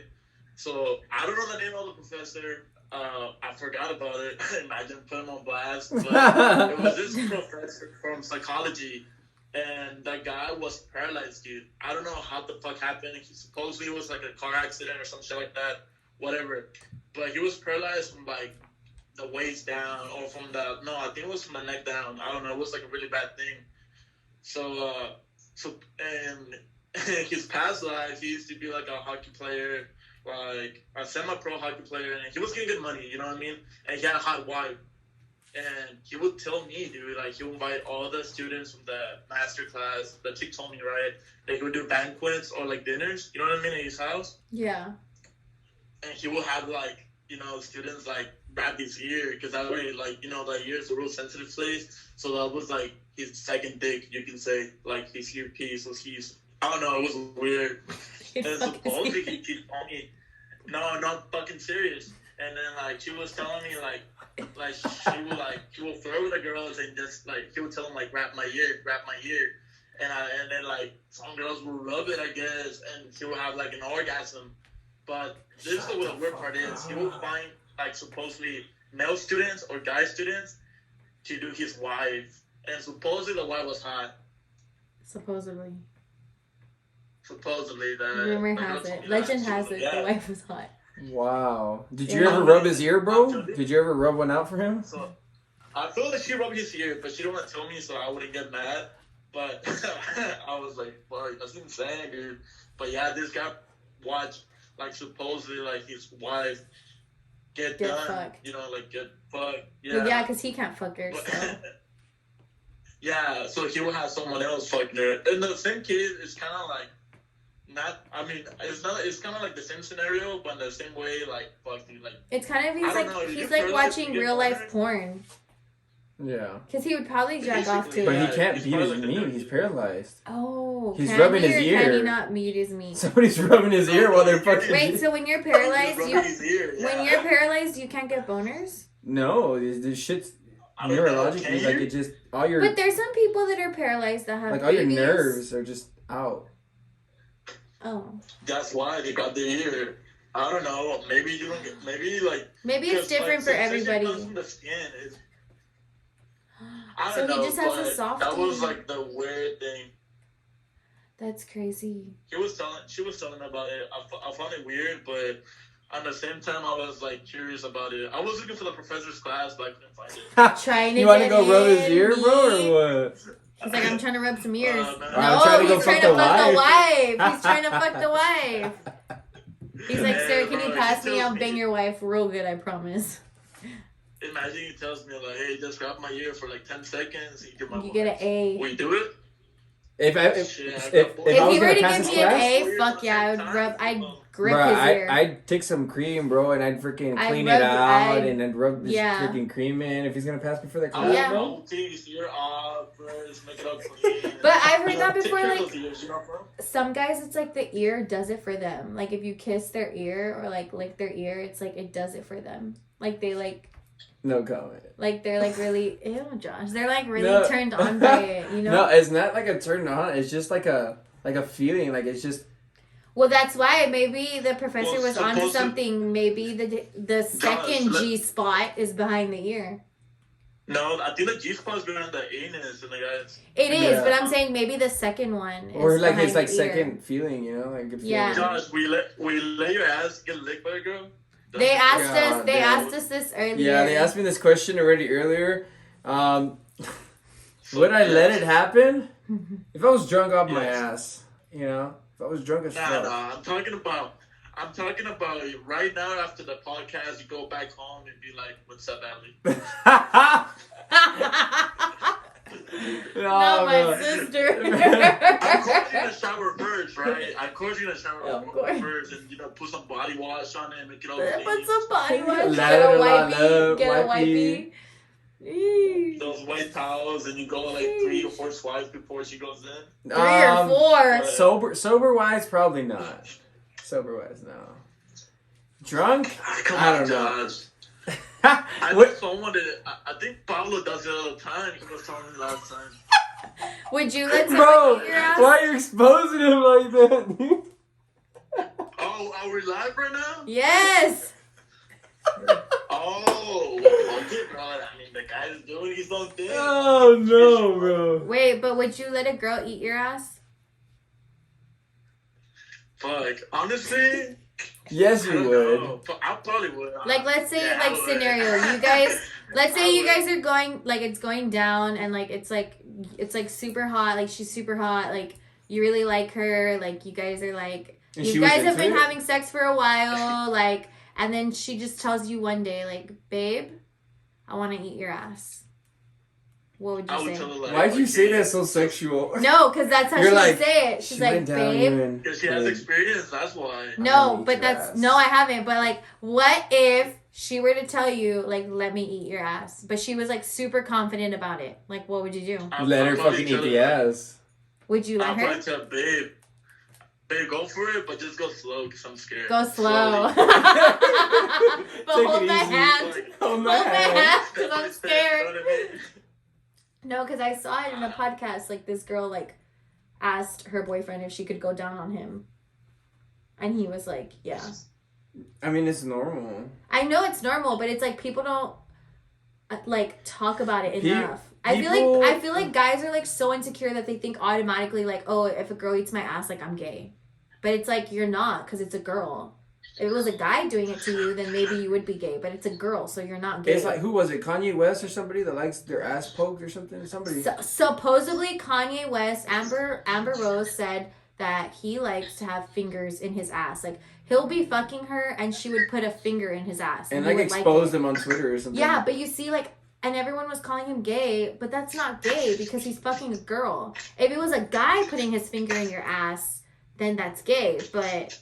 So I don't know the name of the professor. I forgot about it. Imagine putting him on blast. But it was this professor from psychology, and that guy was paralyzed, dude. I don't know how the fuck happened. He supposedly it was like a car accident or some shit like that. Whatever. But he was paralyzed from like the waist down, or from I think it was from the neck down. I don't know. It was like a really bad thing. So and his past life, he used to be like a hockey player, like a semi-pro hockey player, and he was getting good money, you know what I mean? And he had a hot wife. And he would tell me, dude, like he would invite all the students from the master class. The chick told me, right? They would do banquets or like dinners, you know what I mean, at his house. Yeah. And he would have like, you know, students like grab his ear, because that way, like, you know, the ear is a real sensitive place. So that was like his second dick, you can say. Like his earpiece was his. I don't know, it was weird. And supposedly he told me, no, I'm fucking serious. And then like she was telling me like she will flirt with the girls, and just like he would tell them like grab my ear, and then like some girls will rub it, I guess, and he will have like an orgasm. But this is what the weird part is. He will find like supposedly male students or guy students to do his wife, and supposedly the wife was hot. Supposedly that. Rumor has it. Legend has it. The wife was hot. Wow. Did you ever rub his ear, bro? Did you ever rub one out for him? So, I feel like she rubbed his ear, but she didn't want to tell me, so I wouldn't get mad. But I was like, fuck, that's insane, dude. But yeah, this guy watched, like, supposedly, like, his wife get done. Fucked. You know, like, get fucked. Yeah. Yeah, because he can't fuck her, so. Yeah, so he would have someone else fucking her. And the same kid is kind of like, it's kind of like the same scenario, but in the same way, like, fucking, like. It's kind of, he's like watching real life porn. Yeah. Because he would probably jack off to it. But he can't mute his meat. He's paralyzed. Oh. He's rubbing his ear. Can he not mute his meat? Somebody's rubbing his ear while they're fucking. Wait, so when you're paralyzed, when you're paralyzed, you can't get boners? No, this shit's neurologically, like, it just, all your. But there's some people that are paralyzed that have like, all your nerves are just out. Oh. That's why they got their ear. I don't know. Maybe you don't get. Maybe it's different for everybody. From the skin is. I So don't he know, just has a soft. That was like the weird thing. That's crazy. She was telling about it. I found it weird, but at the same time, I was like curious about it. I was looking for the professor's class, but I couldn't find it. Trying to. You want to go rub his ear, bro, or what? He's like, I'm trying to rub some ears. No, he's trying to fuck the wife. He's trying to fuck the wife. He's like, sir, can you pass me? I'll bang your wife real good, I promise. Imagine he tells me like, hey, just grab my ear for like 10 seconds. You get an A. We do it? If I If was he were gonna to pass give this me an class, A, fuck yeah, I'd grip bro, his ear. I'd take some cream, bro, and I'd freaking I'd clean rub- it out, I'd- and then rub this yeah. freaking cream in if he's gonna pass me for the I class, Yeah. bro. will take his ear off first, make it all clean. But I've heard You that know, before, take care of like- those ears, you know, bro? Some guys, it's like the ear does it for them. Like if you kiss their ear or like lick their ear, it's like it does it for them. Like they like No comment. like they're like really ew, Josh. They're like really No. turned on by it, you know? No, it's not like a turn on. It's just like a feeling. Like it's just. Well, that's why maybe the professor Well, was onto supposed to- something. Maybe the second let- G spot is behind the ear. No, I think the G spot's behind the anus and the guys. It is, Yeah. but I'm saying maybe the second one is Or like behind it's like the ear. second feeling, you know, like good Yeah. feeling. Josh, we let your ass get licked by a girl. They asked Yeah, us. They they- asked us this earlier. Yeah, they asked me this question already earlier. Would I let it happen if I was drunk off my Yes. ass? You know, if I was drunk as Nah, fuck. nah. I'm talking about right now after the podcast, you go back home and be like, "What's up, Allie?" Not my bro. sister. Of course, you're gonna shower first, right? Of course, you're gonna shower Of course. first, and put some body wash on it and make it all Put clean. some body wash. Lather Get a it wipey. all up, Get a wipey. wipey. Eee. Those white towels, and you go like 3 or 4 swipes before she goes in. 3 or 4. Sober wise, probably not. Sober wise, no. Drunk? Come I on, don't know. Josh. I What- think someone did it. I think Pablo does it all the time. He was telling me last time. Would you let someone Bro, eat your ass? why are you exposing him like that? Oh, are we live right now? Yes. Oh, fuck it, bro. I mean, the guy is doing his own thing. Oh no, bro. Wait, but would you let a girl eat your ass? Fuck. Honestly, Yes, I you don't would. know. I probably would. Like, let's say, Yeah, I like, would. scenario, you guys, let's I say you would. guys are going, like, it's going down, and, like, it's super hot, like, she's super hot, like, you really like her, like, you guys are, like, And she you was guys have into been it? having sex for a while, like, and then she just tells you one day, like, babe, I want to eat your ass. What would I you would say? tell her, like, Why'd you say okay, that so sexual? No, because that's how You're she like, would say it. She's She like, went down babe. you and- Because she has and- experience, that's why. I No, eat but your that's ass. no, I haven't. But like, what if she were to tell you, like, let me eat your ass, but she was like super confident about it? Like, what would you do? Let her fucking eat the ass. Would you I'll let her? probably tell babe, go for it, but just go slow because I'm scared. Go slow. Slowly. But Take hold it my easy. hand. Hold Hold my hand, Step because by I'm step, you know scared. what I mean? No, because I saw it in a podcast. Like, this girl like asked her boyfriend if she could go down on him, and he was like, yeah. I mean, it's normal. I know it's normal, but it's like people don't like talk about it enough. people- I feel like guys are like so insecure that they think automatically like, oh, if a girl eats my ass, like I'm gay. But it's like you're not, because it's a girl. If it was a guy doing it to you, then maybe you would be gay. But it's a girl, so you're not gay. It's like, who was it? Kanye West or somebody that likes their ass poked or something? Somebody. Supposedly Kanye West, Amber Rose said that he likes to have fingers in his ass. Like he'll be fucking her and she would put a finger in his ass. And he like would expose it. them on Twitter or something. Yeah, but you see, like, and everyone was calling him gay, but that's not gay because he's fucking a girl. If it was a guy putting his finger in your ass, then that's gay. But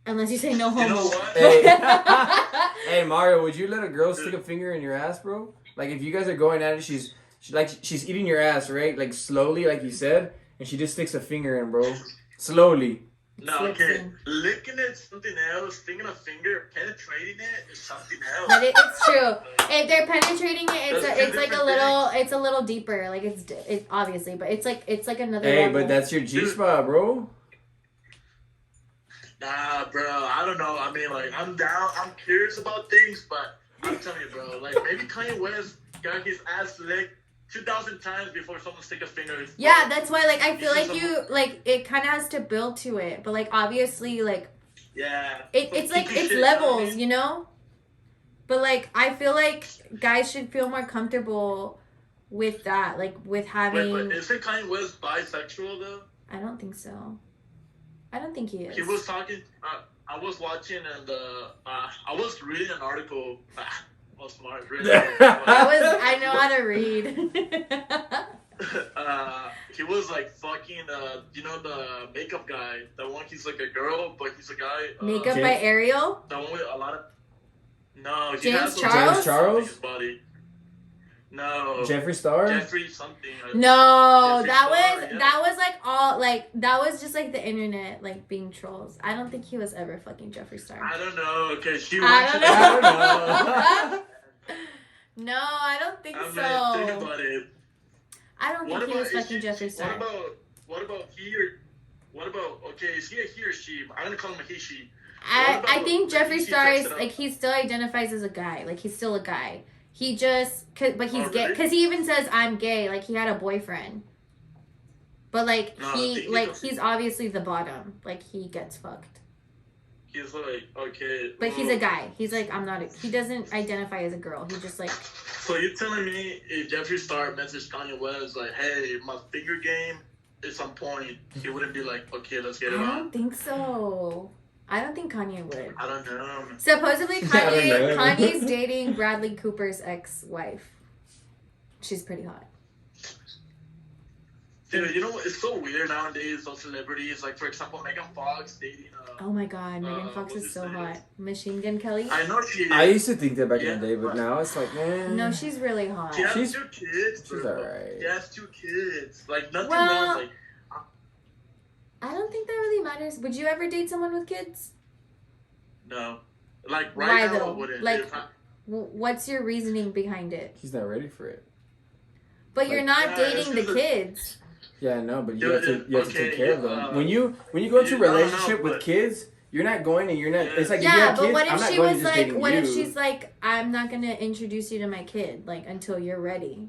unless you say no homo. You know what? Hey. Hey Mario, would you let a girl stick a finger in your ass, bro? Like if you guys are going at it, she's eating your ass, right? Like slowly, like you said, and she just sticks a finger in, bro. Slowly. No, Slips okay. in. Licking it, something else. Sticking a finger, penetrating it is something else. But it's true. If they're penetrating it, That's it's two like different it's a little deeper. Like it's obviously, but it's like another Hey, level. but that's your G spot, bro. Nah, bro. I don't know. I mean, like, I'm down. I'm curious about things, but I'm telling you, bro. Like, maybe Kanye West got his ass licked 2,000 times before someone stick a finger in his Yeah, butt. that's why, like, I feel This like is you, like, it kind of has to build to it. But, like, obviously, like, Yeah. it's like, Kinky it's shit, you know what I levels, mean? you know? But, like, I feel like guys should feel more comfortable with that. Like, with having... Wait, but isn't Kanye West bisexual, though? I don't think so. I don't think he is. He was talking... I was watching and I was reading an article. I was smart. Reading an article. I know how to read. he was like fucking you know the makeup guy, the one he's like a girl but he's a guy. Makeup James- by Ariel. The one with a lot of no, he James has some Charles? James Charles? in his body. No, Jeffree Star? Jeffrey something. No, Jeffree that Star, was yeah. that was like all like that was just like the internet like being trolls. I don't think he was ever fucking Jeffree Star. I don't know, cause she. I went don't to- I don't know. No, I don't think I mean, so. think about it. I don't think he was fucking Jeffree Star. What about he or what about okay? Is he a he or she? I'm gonna call him a he she. I think What about Jeffree he Star checks is it out? like he still identifies as a guy. Like he's still a guy. He just but he's Oh, gay really? because he even says I'm gay. Like he had a boyfriend. But like No, I he think like he's obviously the bottom. Like he gets fucked. He's like okay. But he's a guy. He's like I'm not. He doesn't identify as a girl. He just like So you're telling me if Jeffree Star messaged Kanye West like, "Hey, my finger game is on point," he wouldn't be like, "Okay, let's get I it on." don't think so. I don't think Kanye would. I don't know. Supposedly I don't know. Kanye's dating Bradley Cooper's ex-wife. She's pretty hot. Dude, you know what? It's so weird nowadays. Those celebrities, like for example, Megan Fox dating. Oh my god, Megan Fox what's is his so name? hot. Machine Gun Kelly? I know she is. I used to think that back in Yeah, the day, but but- now it's like, No, she's really hot. She has She's- 2 kids. she's bro. alright. She has 2 kids. Like nothing Well, wrong. Like I don't think that really matters. Would you ever date someone with kids? no. Like Why, right now, though? I wouldn't. Like- If I- What's your reasoning behind it? he's not ready for it. But you're not Yeah, dating the it's 'cause kids. Yeah, no, but you Dude, have to okay, take care of them. yeah, When you go into a no, no, relationship with but- kids, you're not going and you're not. Yeah. It's like if you Yeah, have but kids, what I'm if not she going was just like, dating what you. if she's like, I'm not gonna introduce you to my kid, like, until you're ready.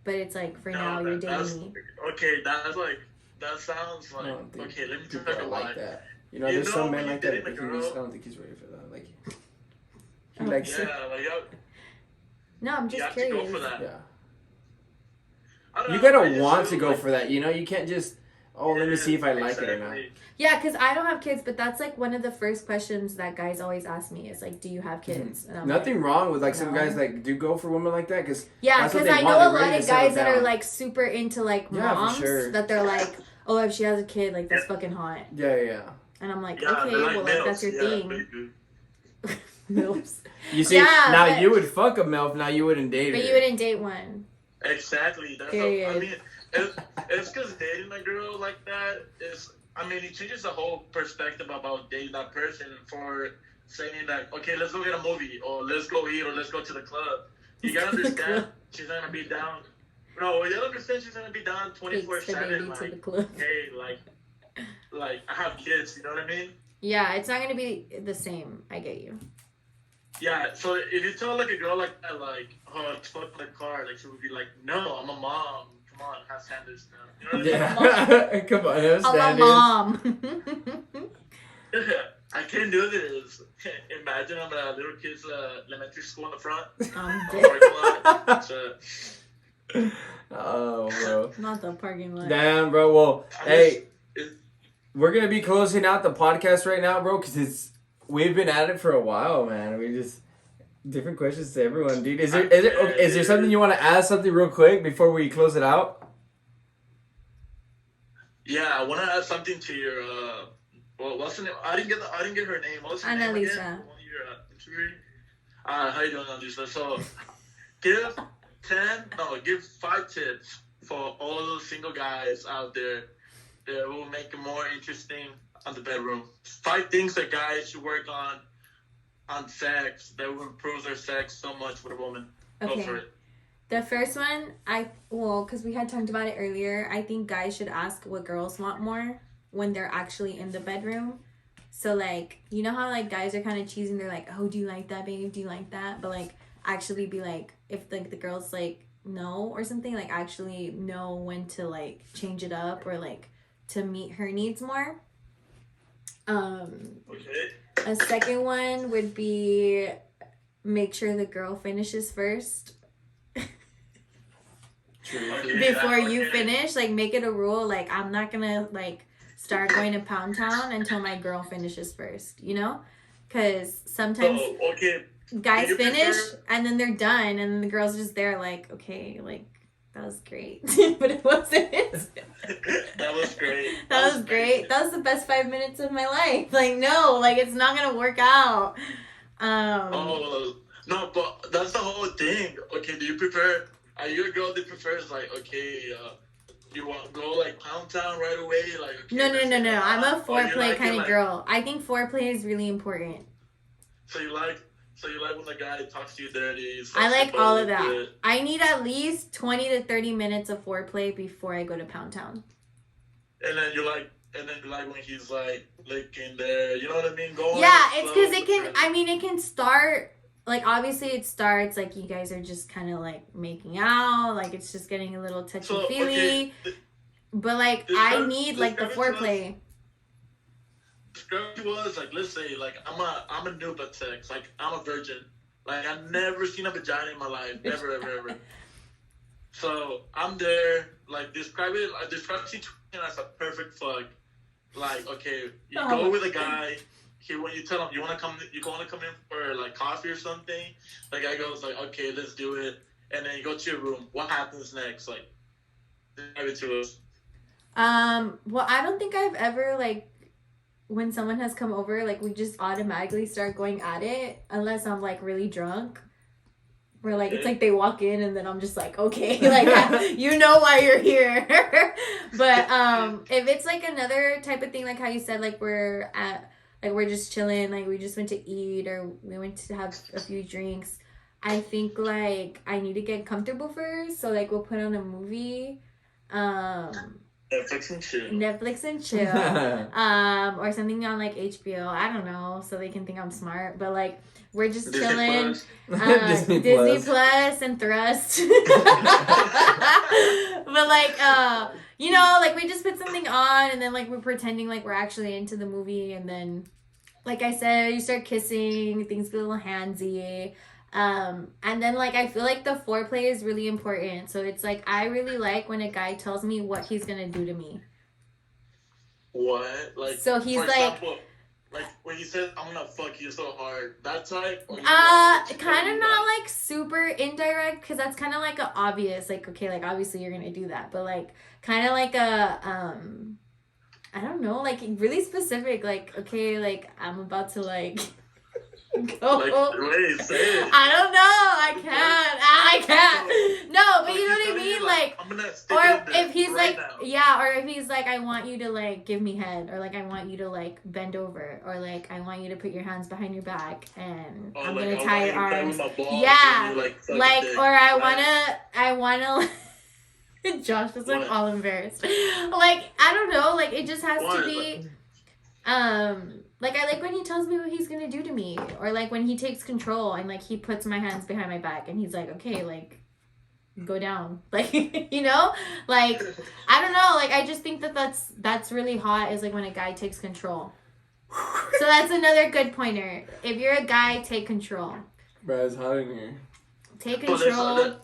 But it's like, for now, you're that's- dating me. Okay, that's like that sounds I like don't think okay. Let me people tell are you like why. that. You know, You there's know some when men you like that, dating but a he just, I girl- don't think he's ready for that. Like, he Oh. likes it. Yeah, like No, I'm you just have to curious. go for that. Yeah. I don't You know, I gotta just want to feel go like- for that. You know, you can't just, oh, let me see if I like it or not. Exactly. Yeah, because I don't have kids, but that's like one of the first questions that guys always ask me is like, do you have kids? And I'm Nothing wrong with like some No. guys that do go for women like that, because Yeah, That's what because they I want. know a They're lot ready of to settle guys that are down. like super into like Yeah, for moms sure. that they're like, oh, if she has a kid, like that's fucking hot. yeah. And I'm like, Yeah, okay, they're like well, like that's males, your yeah, thing. baby. Milfs. You see, Yeah, now but- you would fuck a MILF, now you wouldn't date her. But you wouldn't date one. Exactly. That's Period. I mean, it's because dating a girl like that is. I mean, it changes the whole perspective about dating that person for saying that, okay, let's go get a movie, or let's go eat, or let's go to the club. You gotta understand she's gonna be down. No, you gotta understand she's gonna be down Takes the 24/7. baby to the Like, club. hey, like I have kids. You know what I mean? Yeah, it's not gonna be the same. I get you. Yeah. So if you tell like a girl like that, like, oh, let's fuck the car, like she would be like, no, I'm a mom. Come on, have standards now. You know what I mean? Yeah. Come on, have I'm a standards. mom. I can't do this. Imagine I'm at a little kid's elementary school in the front. I'm Parking lot. So, Oh, bro. Not the parking lot. Damn, bro. Well, hey, it's- we're gonna be closing out the podcast right now, bro, because we've been at it for a while, man. We just different questions to everyone, dude. Is there something you want to ask something real quick before we close it out? yeah, I want to add something to your. Well, what's the name? I didn't get her name. What's her name again? Analyssa. The one you're interviewing. How you doing, Analyssa? So, give 5 tips for all of those single guys out there that will make it more interesting on the bedroom. 5 things that guys should work on sex that will improve their sex so much with a woman. Go Okay. for it. The first one, because we had talked about it earlier, I think guys should ask what girls want more when they're actually in the bedroom. So, like, you know how, like, guys are kind of cheesing, they're like, oh, do you like that, babe? Do you like that? But, like, actually be like, if, like, the girl's like, no or something, like, actually know when to, like, change it up or, like, to meet her needs more. Okay. A second one would be make sure the girl finishes first. Okay, Before you okay. finish, like, make it a rule, like, I'm not gonna, like, start going to Pound Town until my girl finishes first, you know? Because sometimes Oh, okay. guys do you finish prefer- and then they're done and then the girl's just there like, okay, like, that was great. But it wasn't. That was great. That was great. That was the best 5 minutes of my life. Like, no, like, it's not gonna work out. Oh, no, but that's the whole thing. Okay, do you prefer, are you a girl that prefers, like, okay, you want to go, like, pound town right away? Like, okay, No. I'm a foreplay like kind of like, girl. I think foreplay is really important. So you like when the guy talks to you dirty? I like all of that. Good. I need at least 20 to 30 minutes of foreplay before I go to pound town. And then you like when he's like licking there, you know what I mean? Yeah, it's because it can start, like, obviously it starts, like, you guys are just kind of, like, making out, like, it's just getting a little touchy-feely, but, like, I need, like, the foreplay. Describe to us, like, let's say, like, I'm a noob at sex, like, I'm a virgin, like, I've never seen a vagina in my life, never, ever. So, I'm there, like, describe the situation as a perfect fuck. Like, okay, you go with a guy. When you tell him you want to come in for like coffee or something, the guy goes like, okay, let's do it, and then you go to your room. What happens next? Like, describe it to us. Well, I don't think I've ever, like, when someone has come over, like, we just automatically start going at it unless I'm, like, really drunk. Where, like, it's like they walk in and then I'm just like, okay, like, you know why you're here. But if it's, like, another type of thing, like how you said, like, we're just chilling, like, we just went to eat or we went to have a few drinks, I think, like, I need to get comfortable first. So, like, we'll put on a movie. Netflix and chill. Or something on, like, HBO. I don't know, so they can think I'm smart. But, like, we're just chilling. Disney Plus and Thrust. But, like, you know, like, we just put something on and then, like, we're pretending like we're actually into the movie. And then, like I said, you start kissing, things get a little handsy. And then, like, I feel like the foreplay is really important. So it's like, I really like when a guy tells me what he's gonna do to me. What? Like, so he's for like, example, like when he said, I'm gonna fuck you so hard, that type? Kind of not like super indirect, because that's kind of like a obvious, like, okay, like, obviously you're gonna do that, but like kind of like a I don't know, like really specific, like, okay, like, I'm about to like go. Like, wait, say it. I don't know, I can't. No, but you know what I mean, like, I'm gonna stick or in if he's right like, now. yeah, or if he's like, I want you to like give me head, or like I want you to like bend over, or like I want you to put your hands behind your back and I'm like, gonna tie your arms. Yeah, like, or I wanna Josh is like all embarrassed. Like, I don't know, like, it just has to be like, I like when he tells me what he's gonna do to me, or like when he takes control and like he puts my hands behind my back and he's like, okay, like, go down, like, you know, like, I don't know, like, I just think that that's really hot, is like when a guy takes control. So that's another good pointer. If you're a guy, take control. Bro, it's hot in here. Take control.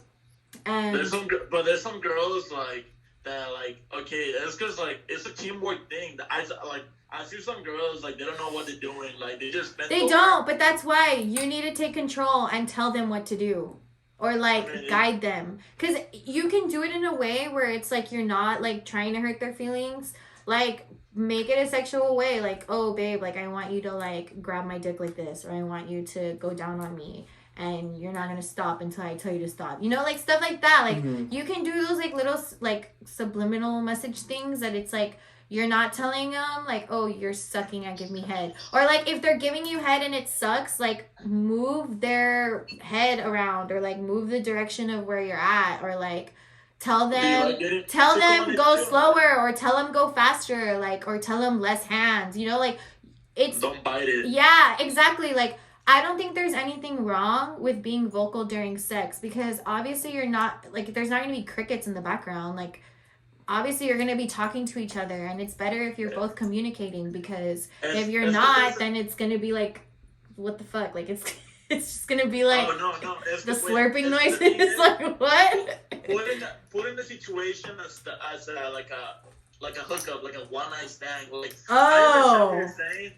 There's some girls like that, like, okay, it's because like it's a teamwork thing. I see some girls, like, they don't know what they're doing. Like, they just bend over. Don't, but that's why you need to take control and tell them what to do. Or, like, guide them. Because you can do it in a way where it's, like, you're not, like, trying to hurt their feelings. Like, make it a sexual way. Like, oh, babe, like, I want you to, like, grab my dick like this. Or I want you to go down on me. And you're not going to stop until I tell you to stop. You know, like, stuff like that. Like, you can do those, like, little, like, subliminal message things that it's, like, you're not telling them, like, oh, you're sucking at give me head. Or, like, if they're giving you head and it sucks, like, move their head around. Or, like, move the direction of where you're at. Or, like, tell them go slower. Or tell them go faster. Like, or tell them less hands. You know, like, it's... Don't bite it. Yeah, exactly. Like, I don't think there's anything wrong with being vocal during sex. Because, obviously, you're not... Like, there's not going to be crickets in the background. Like... Obviously, you're going to be talking to each other, and it's better if you're both communicating, because if you're not, then it's going to be like, what the fuck? Like, it's just going to be like the slurping noises. Like, what? Put in the situation as like a hookup, like a one-night stand. Like, oh. I understand what you're saying.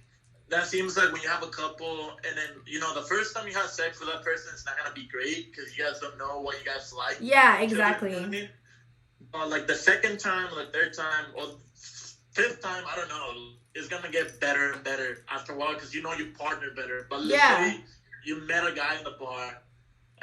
That seems like when you have a couple, and then, you know, the first time you have sex with that person, it's not going to be great, because you guys don't know what you guys like. Yeah, exactly. You know what I mean? like the second time or the third time or fifth time, I don't know, it's gonna get better and better after a while because you know you partner better. But let's say you met a guy in the bar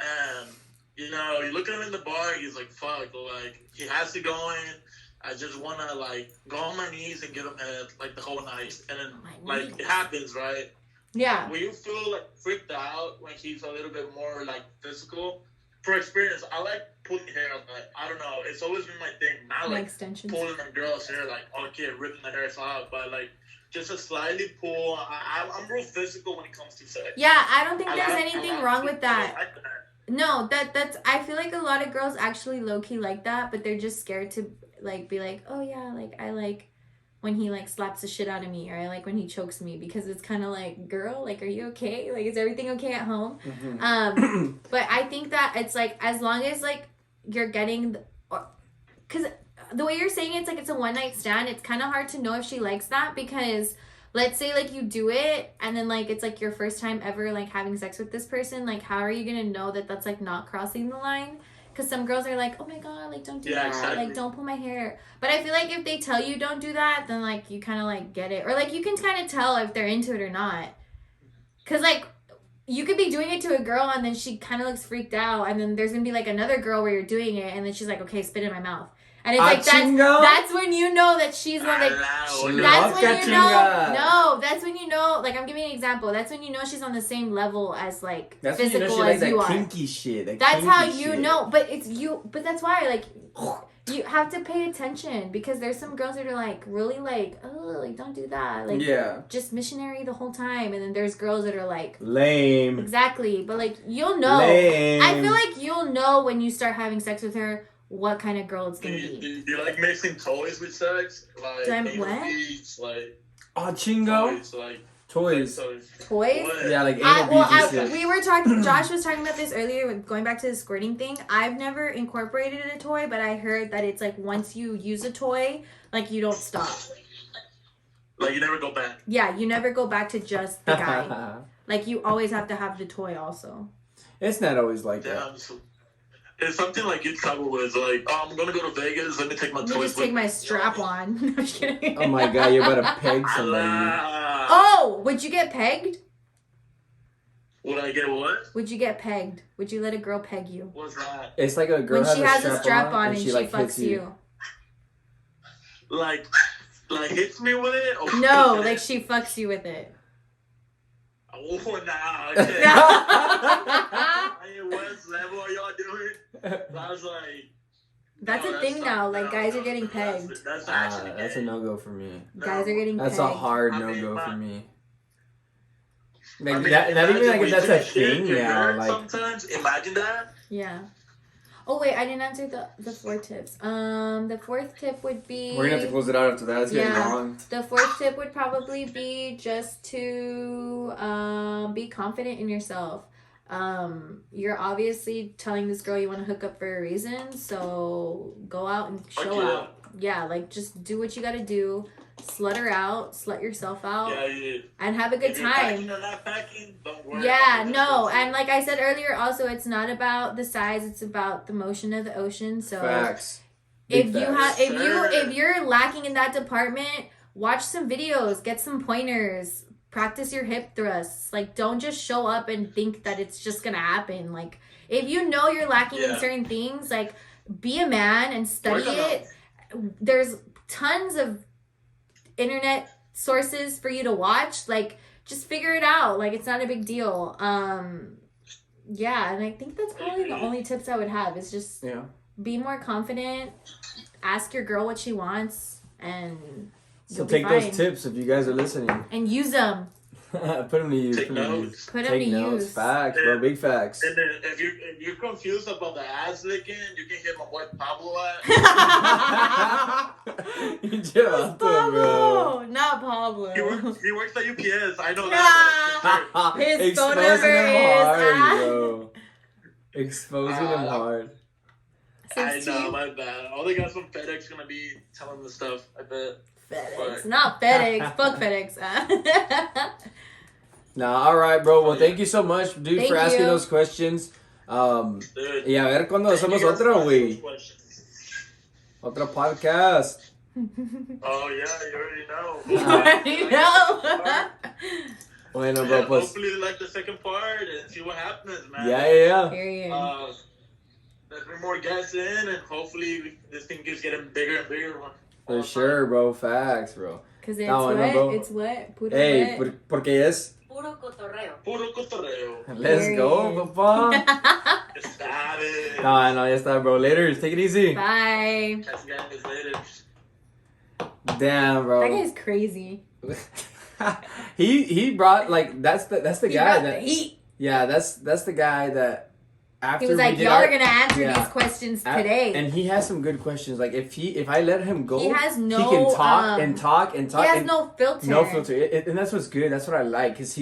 and you know you look at him in the bar, he's like, fuck, like he has to go in. I just wanna like go on my knees and give him head like the whole night, and then like it happens, right? Yeah. Will you feel like freaked out when he's a little bit more like physical? For experience, I like pulling hair, but I don't know. It's always been my thing. Not like extensions. pulling a girl's hair, like okay, ripping the hair out, but like just a slightly pull. I'm real physical when it comes to sex. Yeah, I don't think there's anything wrong with that. No, that's. I feel like a lot of girls actually low key like that, but they're just scared to like be like, oh yeah, like I like when he like slaps the shit out of me, or I like when he chokes me, because it's kind of like, girl, like, are you okay? Like, is everything okay at home? But I think that it's like, as long as like you're getting, because the way you're saying it's like it's a one night stand, it's kind of hard to know if she likes that, because let's say like you do it and then like it's like your first time ever like having sex with this person, like how are you gonna know that that's like not crossing the line? Because some girls are like, oh my god, like don't do that, exactly. Like don't pull my hair. But I feel like if they tell you don't do that, then like you kind of like get it, or like you can kind of tell if they're into it or not. Because like you could be doing it to a girl and then she kind of looks freaked out, and then there's gonna be like another girl where you're doing it and then she's like, okay, spit in my mouth. And it's like that's when you know that she's one like that's when you know that's when you know, like I'm giving an example, that's when you know she's on the same level as like that's physical when you know she as like you that are. Kinky shit. That that's kinky how you shit. know, but it's you. But that's why like you have to pay attention, because there's some girls that are like really like, oh, like don't do that, like just missionary the whole time, and then there's girls that are like lame. Exactly, but like you'll know. Lame. I feel like you'll know when you start having sex with her what kind of girl it's gonna be. Do you like mixing toys with sex? Like what? Beads, like chingo. Toys. Toys? Yeah, like we were talking. Josh was talking about this earlier, going back to the squirting thing. I've never incorporated a toy, but I heard that it's like once you use a toy, like you don't stop. Like you never go back. Yeah, you never go back to just the guy. Like you always have to have the toy also. It's not always like that. It's something like you travel with, like, oh, I'm gonna go to Vegas. Let me take my toys. Just take my strap on. No, I'm just kidding. Oh my god, you're about to peg somebody. Oh, would you get pegged? Would I get what? Would you get pegged? Would you let a girl peg you? What's that? It's like a girl when she has a strap on and she like fucks you. Like hits me with it? Or no, like she fucks you with it. Oh, nah. Okay. What level are y'all doing? I was like... That's a thing now. Like, guys are getting pegged. That's a no-go for me. Guys are getting pegged. That's a hard no-go for me. Like, not even like if that's a thing now. Like, sometimes, imagine that. Yeah. Oh wait, I didn't answer the 4 tips. The 4th tip would be... We're gonna have to close it out after that. It's getting long. The 4th tip would probably be just to be confident in yourself. You're obviously telling this girl you want to hook up for a reason, so go out and show out. Yeah, like just do what you gotta do. Slut her out, slut yourself out, and have a good time. Don't worry and like I said earlier, also it's not about the size; it's about the motion of the ocean. So, facts. If you're lacking in that department, watch some videos, get some pointers, practice your hip thrusts. Like, don't just show up and think that it's just gonna happen. Like, if you know you're lacking in certain things, like be a man and study it. There's tons of internet sources for you to watch. Like, just figure it out. Like, it's not a big deal. And I think that's probably the only tips I would have, is just be more confident, ask your girl what she wants, and so take those tips if you guys are listening and use them. Put them to use. Put them to use. Facts, bro. Big facts. And then if you're confused about the ass licking, you can hit my boy Pablo at. Pablo, not Pablo. He works at UPS. I know that. His phone number is bro. Exposing him hard. I know, my bad. All the guys from FedEx gonna be telling the stuff, I bet. FedEx, not FedEx. Fuck FedEx. Nah, alright, bro. Well, thank you so much, dude, for asking those questions. Dude, a ver cuando hacemos otro, güey. Otro podcast. Oh yeah, you already know. You know. Bueno, Yeah, bro, pues. hopefully they like the second part and see what happens, man. Yeah. Period. Let's bring more guests in and hopefully this thing keeps getting bigger and bigger. For sure, bro. Facts, bro. Because it's No, I know, what? bro. It's what? Puro Hey, what? porque es. Puro cotorreo. Puro cotorreo. Let's go, papá. Está it. No, ya está, bro. Later. Take it easy. Bye. Catch you guys later. Damn, bro. That guy's crazy. he brought like that's the He guy brought that the heat. yeah that's the guy that after He was we like, did y'all our- are gonna answer yeah. these questions today. and he has some good questions. Like if I let him go, He has no, he can talk um, and talk and talk. he has and no filter. no filter. And that's what's good. That's what I like because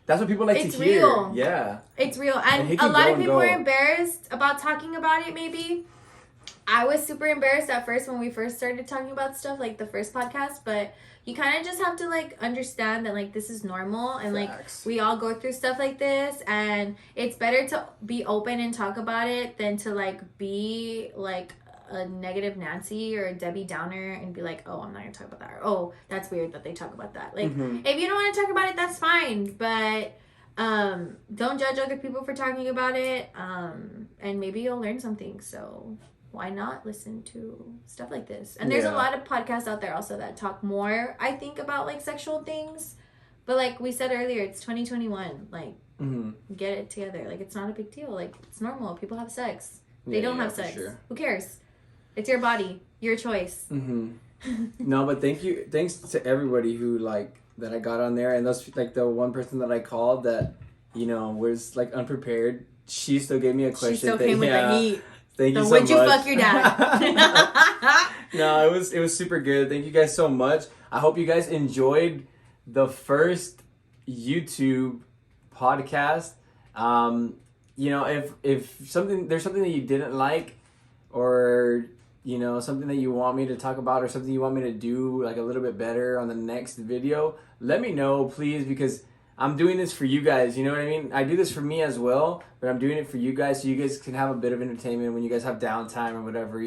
that's what people like to it's hear. real. Yeah. It's real. And he And a can lot go of and people go. are embarrassed about talking about it, maybe. I was super embarrassed at first when we first started talking about stuff, like the first podcast, but you kind of just have to like understand that like this is normal and Facts. like we all go through stuff like this, and it's better to be open and talk about it than to like be like a negative Nancy or a Debbie Downer and be like, oh, I'm not gonna talk about that, or oh, that's weird that they talk about that. Like Mhm. if you don't want to talk about it, that's fine, but don't judge other people for talking about it, and maybe you'll learn something. So why not listen to stuff like this? And there's a Yeah. lot of podcasts out there also that talk more, I think, about like sexual things, but like we said earlier, it's 2021. Like Mhm. get it together. Like it's not a big deal. Like it's normal. People have sex. They Yeah, don't yeah, have for sex. sure. Who cares? It's your body, your choice. No, but thanks to everybody who like that I got on there, and those like the one person that I called that was like unprepared. She still gave me a question. She still came with the heat. Thank you So so would much. you fuck your dad? No, it was super good. Thank you guys so much. I hope you guys enjoyed the first YouTube podcast. If there's something that you didn't like, or something that you want me to talk about, or something you want me to do like a little bit better on the next video, let me know, please, because I'm doing this for you guys, you know what I mean? I do this for me as well, but I'm doing it for you guys so you guys can have a bit of entertainment when you guys have downtime or whatever,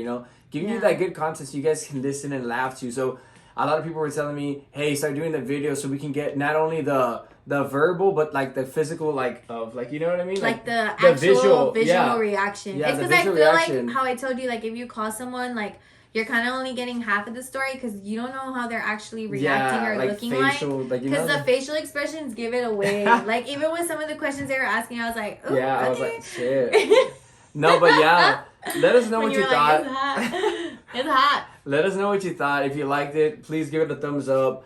Giving you that good content so you guys can listen and laugh to. So a lot of people were telling me, hey, start doing the video so we can get not only the verbal, but like the physical, like of like, you know what I mean? Like the actual visual yeah. reaction. Yeah, it's the because I visual feel reaction. like how I told you, like if you call someone, like you're kind of only getting half of the story because you don't know how they're actually reacting or like looking facial, like. Because the facial expressions give it away. Like even with some of the questions they were asking, I was like, ooh, yeah, okay. I was like, shit. No, but yeah, let us know When what you were thought. Like, it's hot. It's hot. Let us know what you thought. If you liked it, please give it a thumbs up.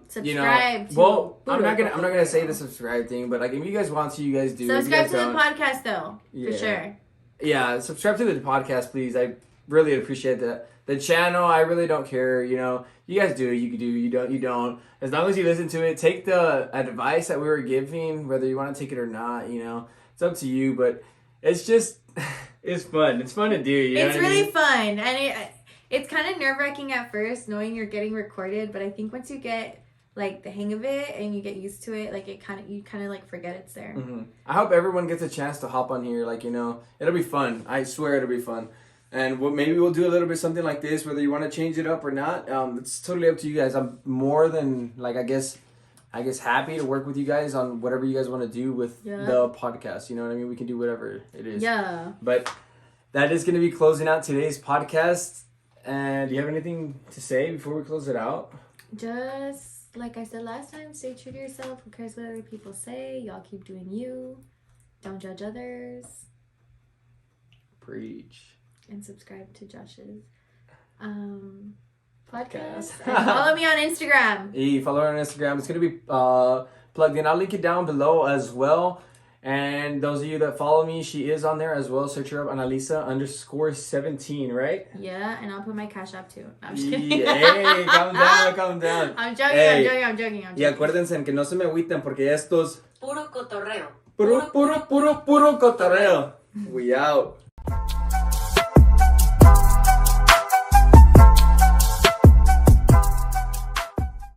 Subscribe. Well, I'm not gonna say the subscribe thing, but like if you guys want to, you guys do. Subscribe If to you the guys don't, podcast though, Yeah. for sure. Yeah, subscribe to the podcast, please. I really appreciate that. The channel, I really don't care. You guys do. You do. You don't. You don't. As long as you listen to it, take the advice that we were giving, whether you want to take it or not. It's up to you. But it's just, it's fun. It's fun to do. You know It's what I really mean? fun, and it's kind of nerve-wracking at first knowing you're getting recorded, but I think once you get like the hang of it and you get used to it, like you kind of like forget it's there. Mm-hmm. I hope everyone gets a chance to hop on here. Like it'll be fun. I swear it'll be fun. And maybe we'll do a little bit something like this, whether you want to change it up or not. It's totally up to you guys. I'm more than like I guess happy to work with you guys on whatever you guys want to do with the podcast. You know what I mean? We can do whatever it is. Yeah. But that is going to be closing out today's podcast. And do you have anything to say before we close it out? Just like I said last time, stay true to yourself. Who cares what other people say? Y'all keep doing you. Don't judge others. Preach. And subscribe to Josh's podcast. And follow me on Instagram. Follow her on Instagram. It's going to be plugged in. I'll link it down below as well. And those of you that follow me, she is on there as well. Search her up, Analyssa_17, right? Yeah, and I'll put my Cash App too. No, I'm just kidding. Hey, calm down. I'm joking, Hey. I'm joking. Y acuérdense que no se me agüiten porque estos Puro cotorreo. puro cotorreo. We out.